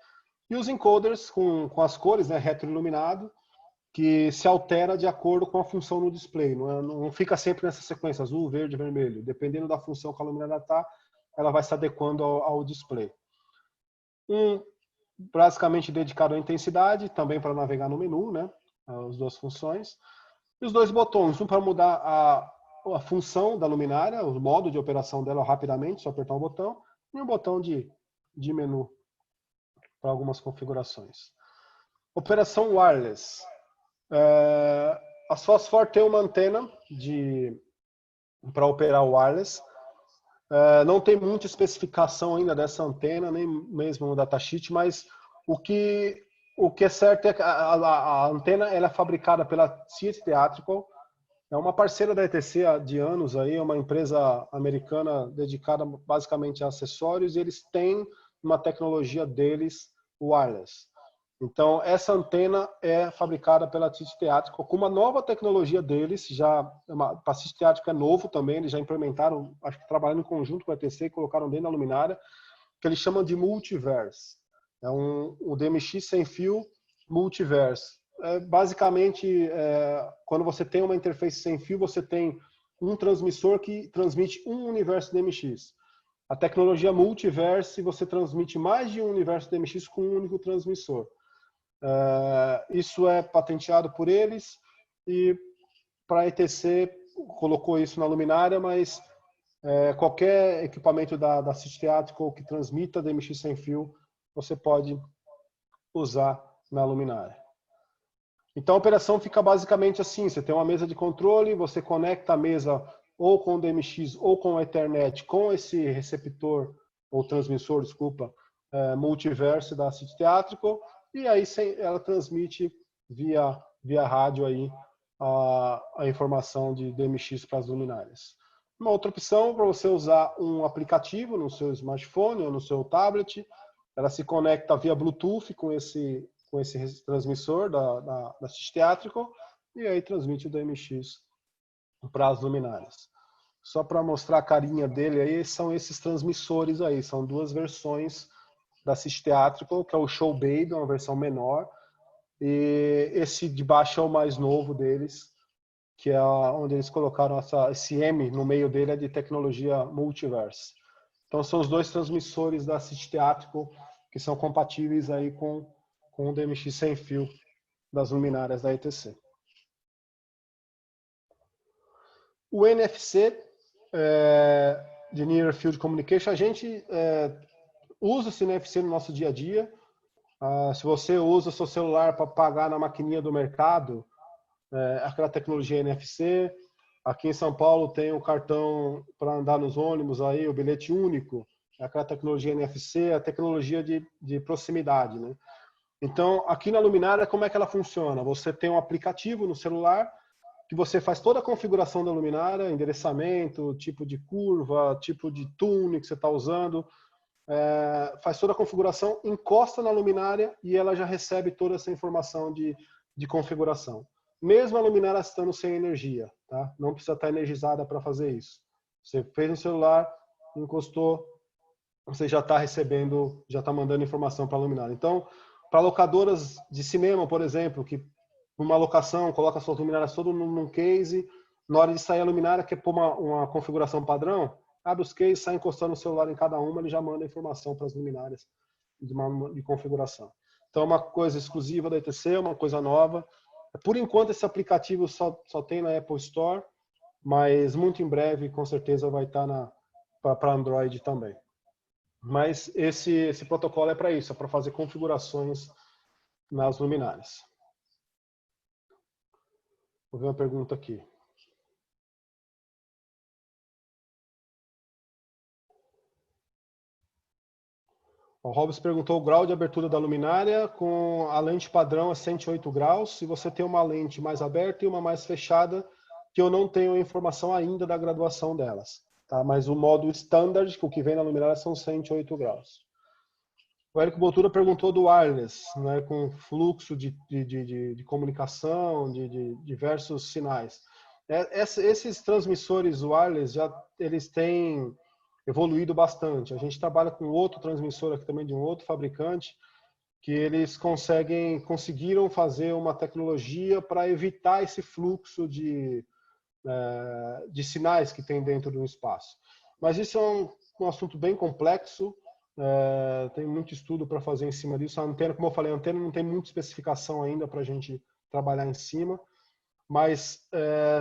E os encoders com as cores, né, retroiluminado, que se altera de acordo com a função no display. Não fica sempre nessa sequência azul, verde, vermelho. Dependendo da função que a luminária está, ela vai se adequando ao display. Basicamente dedicado à intensidade, também para navegar no menu, né? As duas funções. E os dois botões, um para mudar a função da luminária, o modo de operação dela rapidamente, só apertar um botão, e um botão de menu para algumas configurações. Operação wireless. A Phosphor tem uma antena para operar o wireless. Não tem muita especificação ainda dessa antena, nem mesmo no datasheet, mas o que é certo é que a antena ela é fabricada pela Seat Theatrical, é uma parceira da ETC há de anos, aí, é uma empresa americana dedicada basicamente a acessórios, e eles têm uma tecnologia deles wireless. Então, essa antena é fabricada pela Seat Theatrical com uma nova tecnologia deles. A Seat Theatrical é novo também, eles já implementaram, acho que trabalhando em conjunto com a ETC, e colocaram dentro da luminária, que eles chamam de Multiverse. É o DMX sem fio Multiverse. Basicamente, quando você tem uma interface sem fio, você tem um transmissor que transmite um universo DMX. A tecnologia Multiverse, você transmite mais de um universo DMX com um único transmissor. Isso é patenteado por eles e para a ETC colocou isso na luminária, mas qualquer equipamento da Seat Theatrical que transmita DMX sem fio, você pode usar na luminária. Então a operação fica basicamente assim, você tem uma mesa de controle, você conecta a mesa ou com o DMX ou com a Ethernet, com esse receptor, ou transmissor, desculpa, Multiverse da Seat Theatrical, e aí ela transmite via rádio aí a informação de DMX para as luminárias. Uma outra opção para você usar um aplicativo no seu smartphone ou no seu tablet, ela se conecta via Bluetooth com esse transmissor da Seat Theatrical e aí transmite o DMX para as luminárias. Só para mostrar a carinha dele aí, são esses transmissores aí, são duas versões da Seat Theatrical, que é o Show Baby, uma versão menor, e esse de baixo é o mais novo deles, que é onde eles colocaram esse M no meio dele, é de tecnologia Multiverse. Então são os dois transmissores da Seat Theatrical que são compatíveis aí com o DMX sem fio das luminárias da ETC. O NFC, de Near Field Communication, a gente usa esse NFC no nosso dia a dia. Se você usa o seu celular para pagar na maquininha do mercado, aquela tecnologia NFC. Aqui em São Paulo tem o cartão para andar nos ônibus aí, o bilhete único, aquela tecnologia NFC, a tecnologia de proximidade, né? Então, aqui na luminária, como é que ela funciona? Você tem um aplicativo no celular que você faz toda a configuração da luminária, endereçamento, tipo de curva, tipo de tune que você está usando, faz toda a configuração, encosta na luminária e ela já recebe toda essa informação de configuração. Mesmo a luminária estando sem energia, tá? Não precisa estar energizada para fazer isso. Você fez no celular, encostou, você já está recebendo, já está mandando informação para a luminária. Então, para locadoras de cinema, por exemplo, que uma locação coloca suas luminárias todo num case, na hora de sair a luminária, quer pôr uma configuração padrão, abre os cases, sai encostando o celular em cada uma, ele já manda informação para as luminárias de configuração. Então, é uma coisa exclusiva da ETC, uma coisa nova. Por enquanto, esse aplicativo só tem na Apple Store, mas muito em breve, com certeza, vai estar para Android também. Mas esse protocolo é para isso, é para fazer configurações nas luminárias. Vou ver uma pergunta aqui. O Robson perguntou o grau de abertura da luminária com a lente padrão a 108 graus. Se você tem uma lente mais aberta e uma mais fechada, que eu não tenho informação ainda da graduação delas. Tá? Mas o modo standard, o que vem na luminária, são 108 graus. O Érico Botura perguntou do wireless, né, com fluxo de comunicação, de diversos sinais. Esses transmissores wireless, eles têm evoluído bastante. A gente trabalha com outro transmissor aqui também, de um outro fabricante, que eles conseguiram fazer uma tecnologia para evitar esse fluxo de sinais que tem dentro do espaço. Mas isso é um assunto bem complexo, tem muito estudo para fazer em cima disso. A antena, como eu falei, a antena não tem muita especificação ainda para a gente trabalhar em cima, mas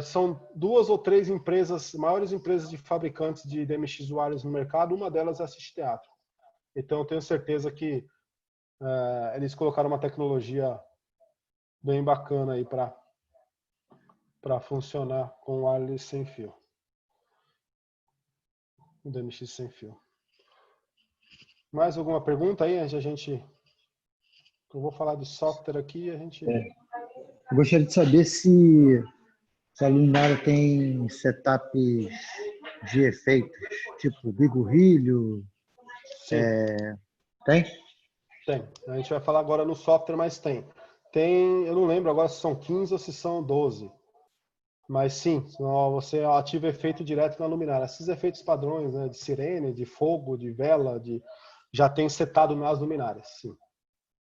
são 2 ou 3 empresas, maiores empresas de fabricantes de DMX wireless no mercado, uma delas é a Assiste Teatro. Então eu tenho certeza que eles colocaram uma tecnologia bem bacana aí para funcionar com wireless sem fio. O DMX sem fio. Mais alguma pergunta aí? Eu vou falar de software aqui, a gente... Eu gostaria de saber se a luminária tem setups de efeitos, tipo bigorrilho. Sim. Tem? Tem. A gente vai falar agora no software, mas tem. Eu não lembro agora se são 15 ou se são 12. Mas sim, você ativa efeito direto na luminária. Esses efeitos padrões, né, de sirene, de fogo, de vela, já tem setado nas luminárias, sim.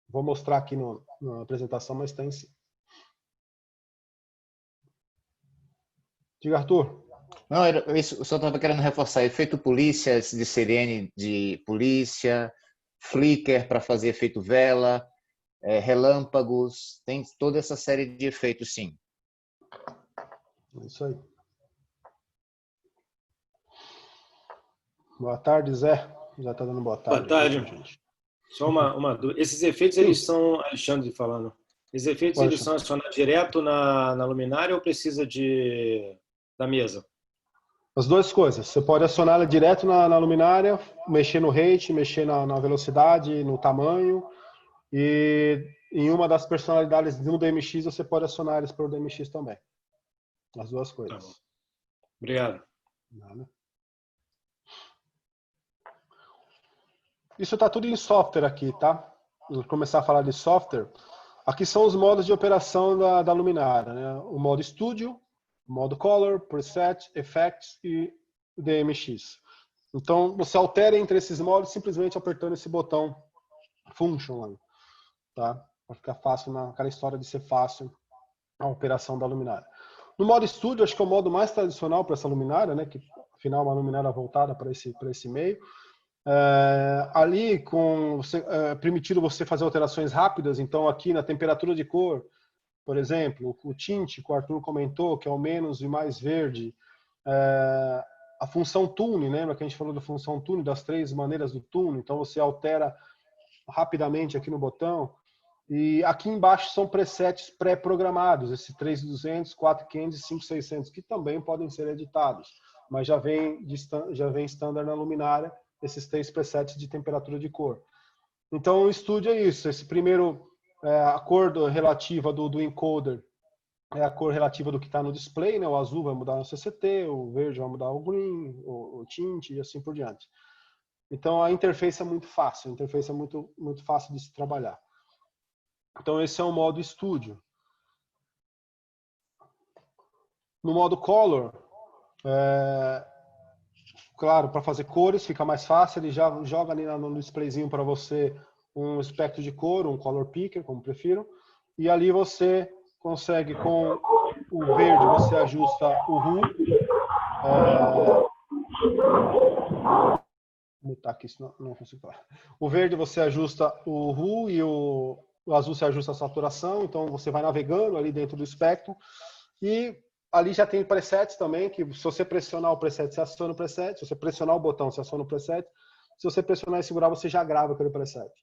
Vou mostrar aqui na apresentação, mas tem sim. Diga, Arthur. Não, eu só estava querendo reforçar. Efeito polícia, de sirene de polícia, flicker para fazer efeito vela, relâmpagos, tem toda essa série de efeitos, sim. É isso aí. Boa tarde, Zé. Já está dando boa tarde. Boa tarde. Gente. Só uma dúvida. Esses efeitos, eles são, Alexandre falando, esses efeitos eles são acionados direto na luminária ou precisa da mesa? As duas coisas. Você pode acionar ela direto na luminária, mexer no rate, mexer na velocidade, no tamanho. E em uma das personalidades do DMX, você pode acionar eles para o DMX também. As duas coisas. Tá bom. Obrigado. Nada. Isso está tudo em software aqui, tá? Vou começar a falar de software. Aqui são os modos de operação da luminária, né? O modo Studio, o modo Color, Preset, Effects e o DMX. Então, você altera entre esses modos simplesmente apertando esse botão Function, tá? Para ficar fácil, aquela história de ser fácil a operação da luminária. No modo Studio, acho que é o modo mais tradicional para essa luminária, né? Que afinal é uma luminária voltada para esse meio. Ali é permitido você fazer alterações rápidas, então aqui na temperatura de cor, por exemplo, o tint que o Arthur comentou, que é o menos e mais verde, a função tune, lembra que a gente falou da função tune, das 3 maneiras do tune, então você altera rapidamente aqui no botão, E aqui embaixo são presets pré-programados, esse 3200, 4500 e 5600, que também podem ser editados, mas já vem standard na luminária esses 3 presets de temperatura de cor. Então o estúdio é isso, esse primeiro, a cor relativa do encoder é a cor relativa do que está no display, né? O azul vai mudar no CCT, o verde vai mudar o green, o tint e assim por diante. Então a interface é muito fácil, a interface é muito fácil de se trabalhar. Então esse é o modo estúdio. No modo color, claro, para fazer cores fica mais fácil, ele já joga ali no displayzinho para você um espectro de cor, um color picker, como prefiram, e ali você consegue, com o verde, você ajusta o RU. Vou mutar aqui, senão não consigo falar. O verde você ajusta o RU e o azul você ajusta a saturação, então você vai navegando ali dentro do espectro. E ali já tem presets também, que se você pressionar o preset, você aciona o preset. Se você pressionar o botão, você aciona o preset. Se você pressionar e segurar, você já grava aquele preset.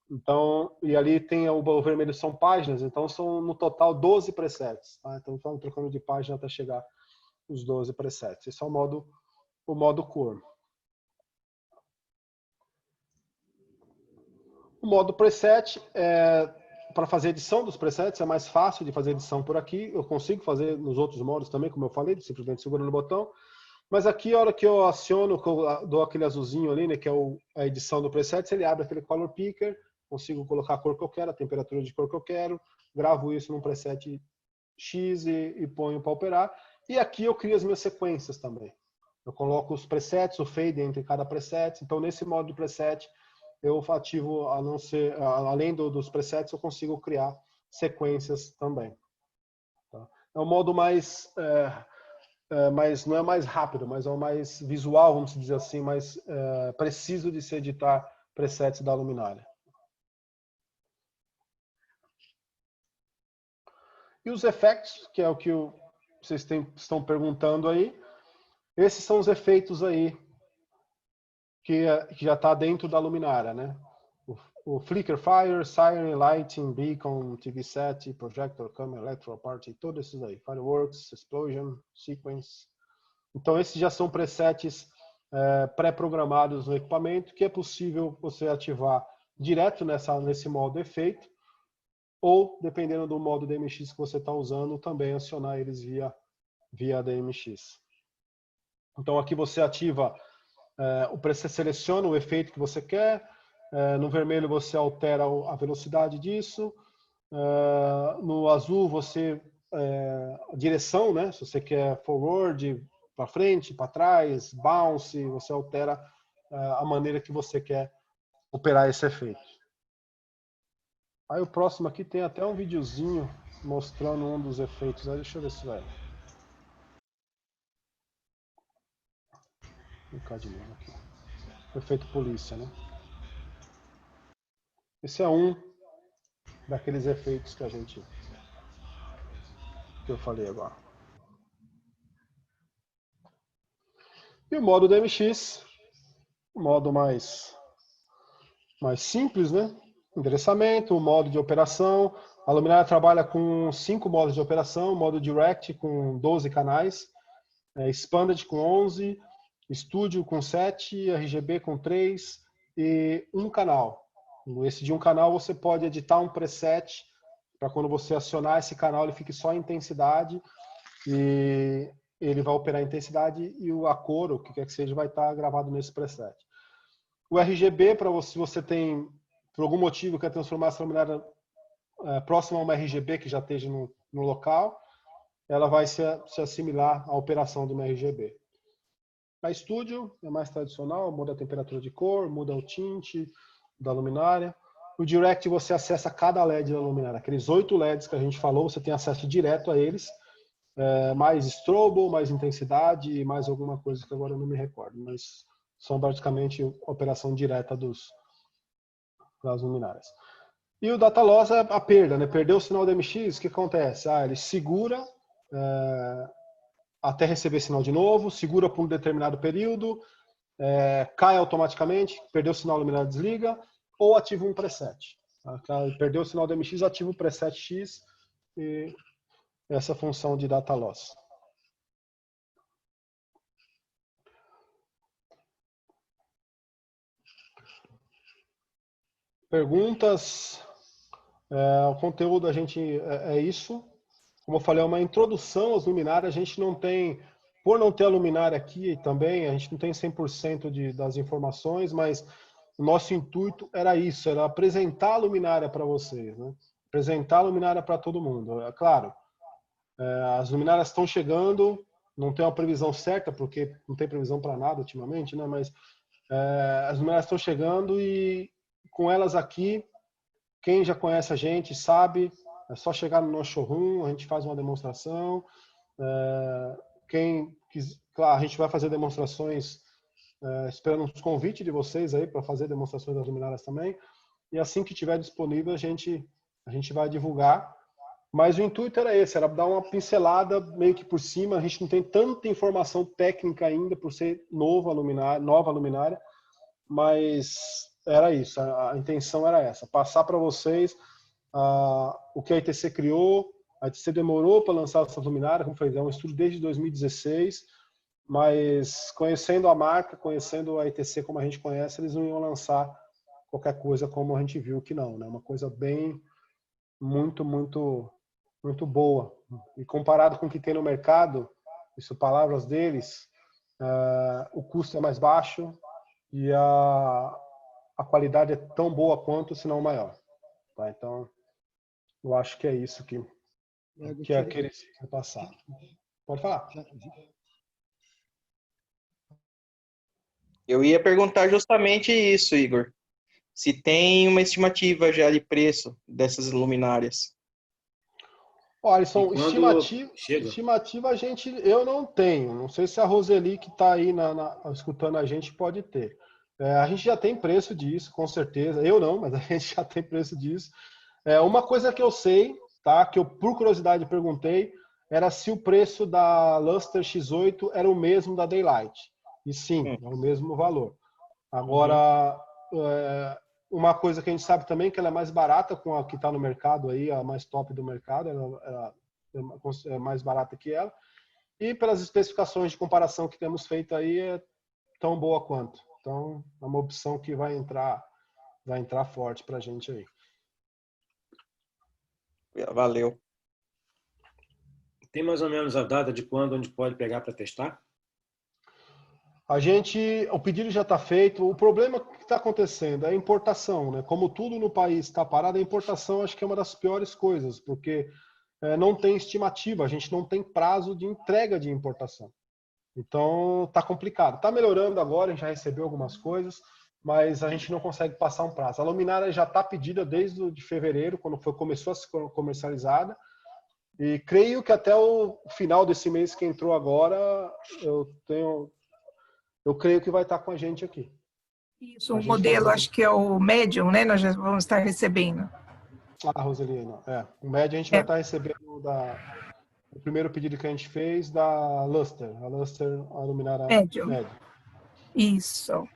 Então, e ali tem o vermelho, são páginas, então são no total 12 presets. Tá? Então estamos trocando de página até chegar os 12 presets. Esse é o modo cor. O modo preset, para fazer edição dos presets, é mais fácil de fazer edição por aqui. Eu consigo fazer nos outros modos também, como eu falei, simplesmente segurando o botão. Mas aqui, a hora que eu aciono, que eu dou aquele azulzinho ali, né, que é a edição do preset, ele abre aquele color picker, consigo colocar a cor que eu quero, a temperatura de cor que eu quero, gravo isso num preset X e ponho para operar. E aqui eu crio as minhas sequências também. Eu coloco os presets, o fade entre cada preset. Então, nesse modo de preset, eu ativo, além dos presets, eu consigo criar sequências também. Tá? É um modo mais, não é mais rápido, mas é o mais visual, vamos dizer assim, mais preciso de se editar presets da luminária. E os effects, que é o que vocês estão perguntando aí, esses são os efeitos aí que já está dentro da luminária, né? O Flicker Fire, Siren, Lighting, Beacon, TV Set, Projector, Camera, Electro Party, todos esses aí. Fireworks, Explosion, Sequence. Então esses já são presets pré-programados no equipamento, que é possível você ativar direto nesse modo efeito, ou, dependendo do modo DMX que você está usando, também acionar eles via DMX. Então aqui você ativa, você seleciona o efeito que você quer, no vermelho você altera a velocidade disso, no azul você, a direção, né? Se você quer forward, para frente, para trás, bounce, você altera a maneira que você quer operar esse efeito. Aí o próximo aqui tem até um videozinho mostrando um dos efeitos. Deixa eu ver se vai. Vou clicar de novo aqui. O efeito polícia, né? Esse é um daqueles efeitos que eu falei agora. E o modo DMX, o modo mais simples, né? Endereçamento, o modo de operação. A luminária trabalha com 5 modos de operação: modo Direct com 12 canais, Expanded com 11, Studio com 7, RGB com 3 e um canal. Esse de um canal você pode editar um preset para quando você acionar esse canal ele fique só em intensidade e ele vai operar a intensidade e a cor, o que quer que seja, vai estar gravado nesse preset. O RGB, para você tem, por algum motivo, quer transformar essa luminária próxima a uma RGB que já esteja no local, ela vai se assimilar à operação de uma RGB. A Studio é mais tradicional, muda a temperatura de cor, muda o tint da luminária. O Direct você acessa cada LED da luminária. Aqueles 8 LEDs que a gente falou, você tem acesso direto a eles. Mais strobo, mais intensidade e mais alguma coisa que agora eu não me recordo. Mas são basicamente operação direta das luminárias. E o Data Loss é a perda, né? Perdeu o sinal DMX, o que acontece? Ele segura até receber sinal de novo, segura por um determinado período, cai automaticamente, perdeu o sinal, a luminária desliga, ou ativa um preset. Perdeu o sinal do MX, ativa o preset X e essa função de data loss. Perguntas? O conteúdo a gente é isso. Como eu falei, é uma introdução às luminárias. A gente não tem, por não ter a luminária aqui também, a gente não tem 100% das informações, mas o nosso intuito era isso, era apresentar a luminária para vocês, né? Apresentar a luminária para todo mundo. É claro, as luminárias estão chegando, não tem uma previsão certa, porque não tem previsão para nada ultimamente, né? Mas as luminárias estão chegando e com elas aqui, quem já conhece a gente sabe, é só chegar no nosso showroom, a gente faz uma demonstração. Claro, a gente vai fazer demonstrações, esperando uns convites de vocês aí para fazer demonstrações das luminárias também. E assim que tiver disponível, a gente vai divulgar. Mas o intuito era esse, era dar uma pincelada meio que por cima. A gente não tem tanta informação técnica ainda por ser nova luminária, mas era isso, a intenção era essa, passar para vocês o que a ITC criou. A ITC demorou para lançar essa luminária, como foi, é um estudo desde 2016, mas conhecendo a marca, conhecendo a ITC como a gente conhece, eles não iam lançar qualquer coisa como a gente viu que não, né? Uma coisa bem, muito boa. E comparado com o que tem no mercado, isso palavras deles, o custo é mais baixo e a qualidade é tão boa quanto, se não maior. Tá? Então, eu acho que é isso que eles querem passar. Pode falar. Eu ia perguntar justamente isso, Igor. Se tem uma estimativa já de preço dessas luminárias. Olha, Alisson, estimativa eu não tenho. Não sei se a Roseli, que está aí escutando a gente, pode ter. A gente já tem preço disso, com certeza. Eu não, mas a gente já tem preço disso. Uma coisa que eu sei, tá, que eu por curiosidade perguntei, era se o preço da Luster X8 era o mesmo da Daylight. E sim, é o mesmo valor. Agora, uma coisa que a gente sabe também, que ela é mais barata com a que está no mercado aí, a mais top do mercado, ela é mais barata que ela. E pelas especificações de comparação que temos feito aí, é tão boa quanto. Então, é uma opção que vai entrar forte para a gente aí. Valeu. Tem mais ou menos a data de quando a gente pode pegar para testar? O pedido já está feito. O problema que está acontecendo é a importação, né? Como tudo no país está parado, a importação acho que é uma das piores coisas, porque não tem estimativa, a gente não tem prazo de entrega de importação. Então está complicado. Está melhorando agora, a gente já recebeu algumas coisas, mas a gente não consegue passar um prazo. A luminária já está pedida desde de fevereiro, quando começou a ser comercializada, e creio que até o final desse mês que entrou agora, eu creio que vai estar com a gente aqui. Isso, o modelo, acho que é o Medium, né? Nós já vamos estar recebendo. Roselina, o Medium a gente vai estar recebendo o primeiro pedido que a gente fez da Luster, a luminária Medium. Isso.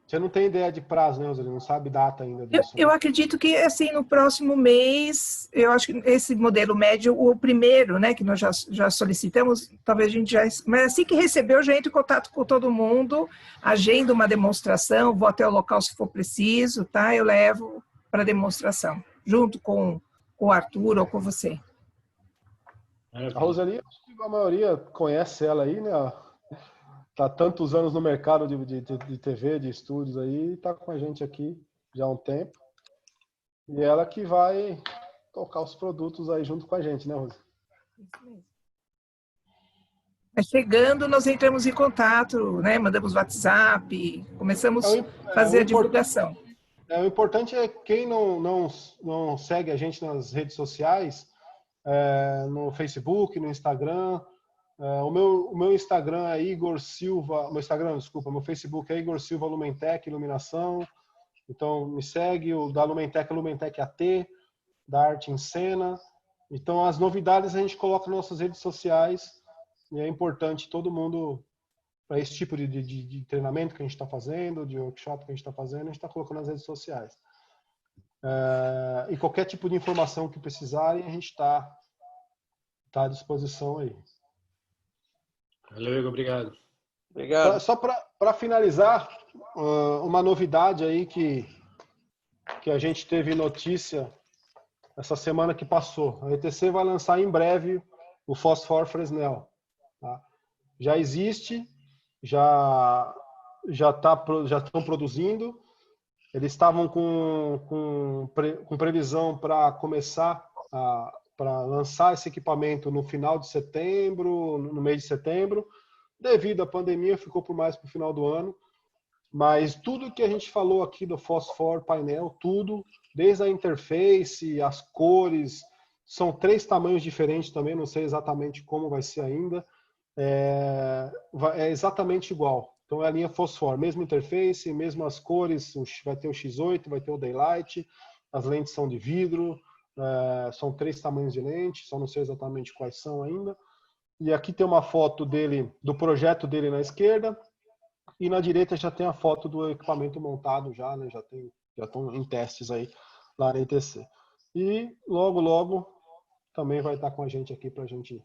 Você não tem ideia de prazo, né, Roselina? Não sabe data ainda disso. Eu acredito que, assim, no próximo mês, eu acho que esse modelo médio, o primeiro, né, que nós já solicitamos, talvez a gente já... Mas assim que recebeu, eu já entro em contato com todo mundo, agendo uma demonstração, vou até o local se for preciso, tá? Eu levo para demonstração, junto com o Arthur ou com você. A Roseli, acho que a maioria conhece ela aí, né? Tá tantos anos no mercado de TV, de estúdios aí, tá com a gente aqui já há um tempo. E ela que vai tocar os produtos aí junto com a gente, né, Roseli? Isso mesmo. Chegando, nós entramos em contato, né? Mandamos WhatsApp, começamos a fazer a divulgação. O importante é quem não segue a gente nas redes sociais, no Facebook, no Instagram. O meu Instagram é Igor Silva, meu Facebook é Igor Silva Lumentec Iluminação. Então me segue, o da Lumentec é Lumentec AT, da Arte em Cena. Então as novidades a gente coloca nas nossas redes sociais e é importante todo mundo, para esse tipo de treinamento que a gente está fazendo, de workshop que a gente está fazendo, a gente está colocando nas redes sociais. E qualquer tipo de informação que precisarem, a gente está à disposição aí. Valeu, Igor, obrigado. Obrigado. Só para finalizar, uma novidade aí que a gente teve notícia essa semana que passou. A ETC vai lançar em breve o Fosfor Fresnel. Tá? Já existe, já estão produzindo. Eles estavam com previsão para começar para lançar esse equipamento no final de setembro, no mês de setembro. Devido à pandemia, ficou por mais para o final do ano. Mas tudo que a gente falou aqui do Fosfor painel, tudo, desde a interface, as cores, são 3 tamanhos diferentes também, não sei exatamente como vai ser ainda. É exatamente igual. Então é a linha Fosfor, mesma interface, mesmas cores, vai ter o X8, vai ter o Daylight, as lentes são de vidro, são 3 tamanhos de lente, só não sei exatamente quais são ainda. E aqui tem uma foto dele, do projeto dele na esquerda, e na direita já tem a foto do equipamento montado já, né? Já estão em testes aí lá na ETC. E logo também vai estar com a gente aqui para a gente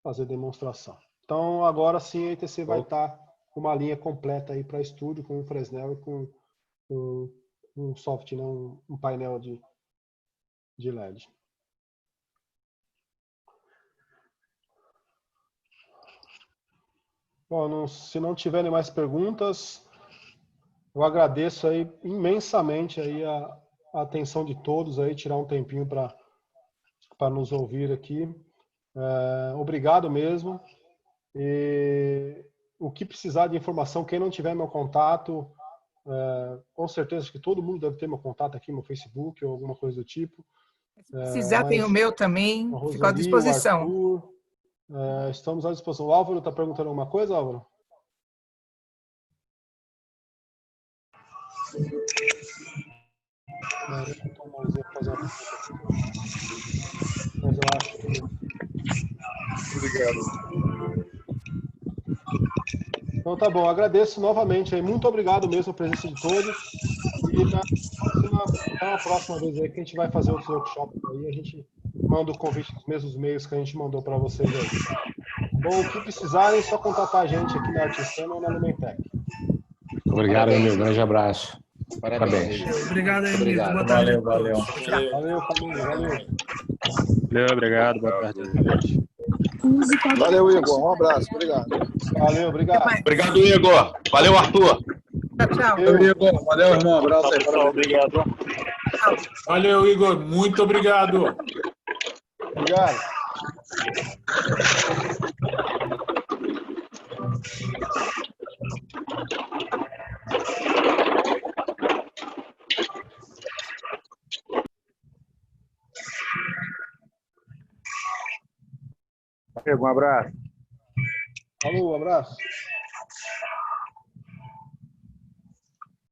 fazer demonstração. Então agora sim a ETC vai estar com uma linha completa aí para estúdio, com um Fresnel e com um soft, né? um painel de LED. Bom, se não tiverem mais perguntas, eu agradeço aí imensamente aí a atenção de todos aí, tirar um tempinho para nos ouvir aqui. Obrigado mesmo. E o que precisar de informação, quem não tiver meu contato, com certeza que todo mundo deve ter meu contato aqui no Facebook ou alguma coisa do tipo. Se precisar, tem o meu também, fico à disposição. Arthur, estamos à disposição. O Álvaro está perguntando alguma coisa, Álvaro? Mas eu acho que... Obrigado. Então tá bom, agradeço novamente aí, muito obrigado mesmo a presença de todos. E na próxima vez aí que a gente vai fazer outros workshops aí, a gente manda o convite nos mesmos meios que a gente mandou para vocês aí. Bom, o que precisarem, é só contatar a gente aqui na Artesana ou na Lumentec. Obrigado, amigo. Grande abraço. Parabéns. Obrigado, amigo. Obrigado. Boa tarde. Valeu. Valeu, família. Valeu. Valeu, obrigado. Boa tarde. Valeu, Igor. Um abraço. Obrigado. Valeu, obrigado. Obrigado, Igor. Valeu, Arthur. Tchau. Valeu, Igor. Valeu, irmão. Abraço aí. Parabéns. Obrigado. Valeu, Igor. Muito obrigado. Obrigado. Um abraço. Falou, um abraço.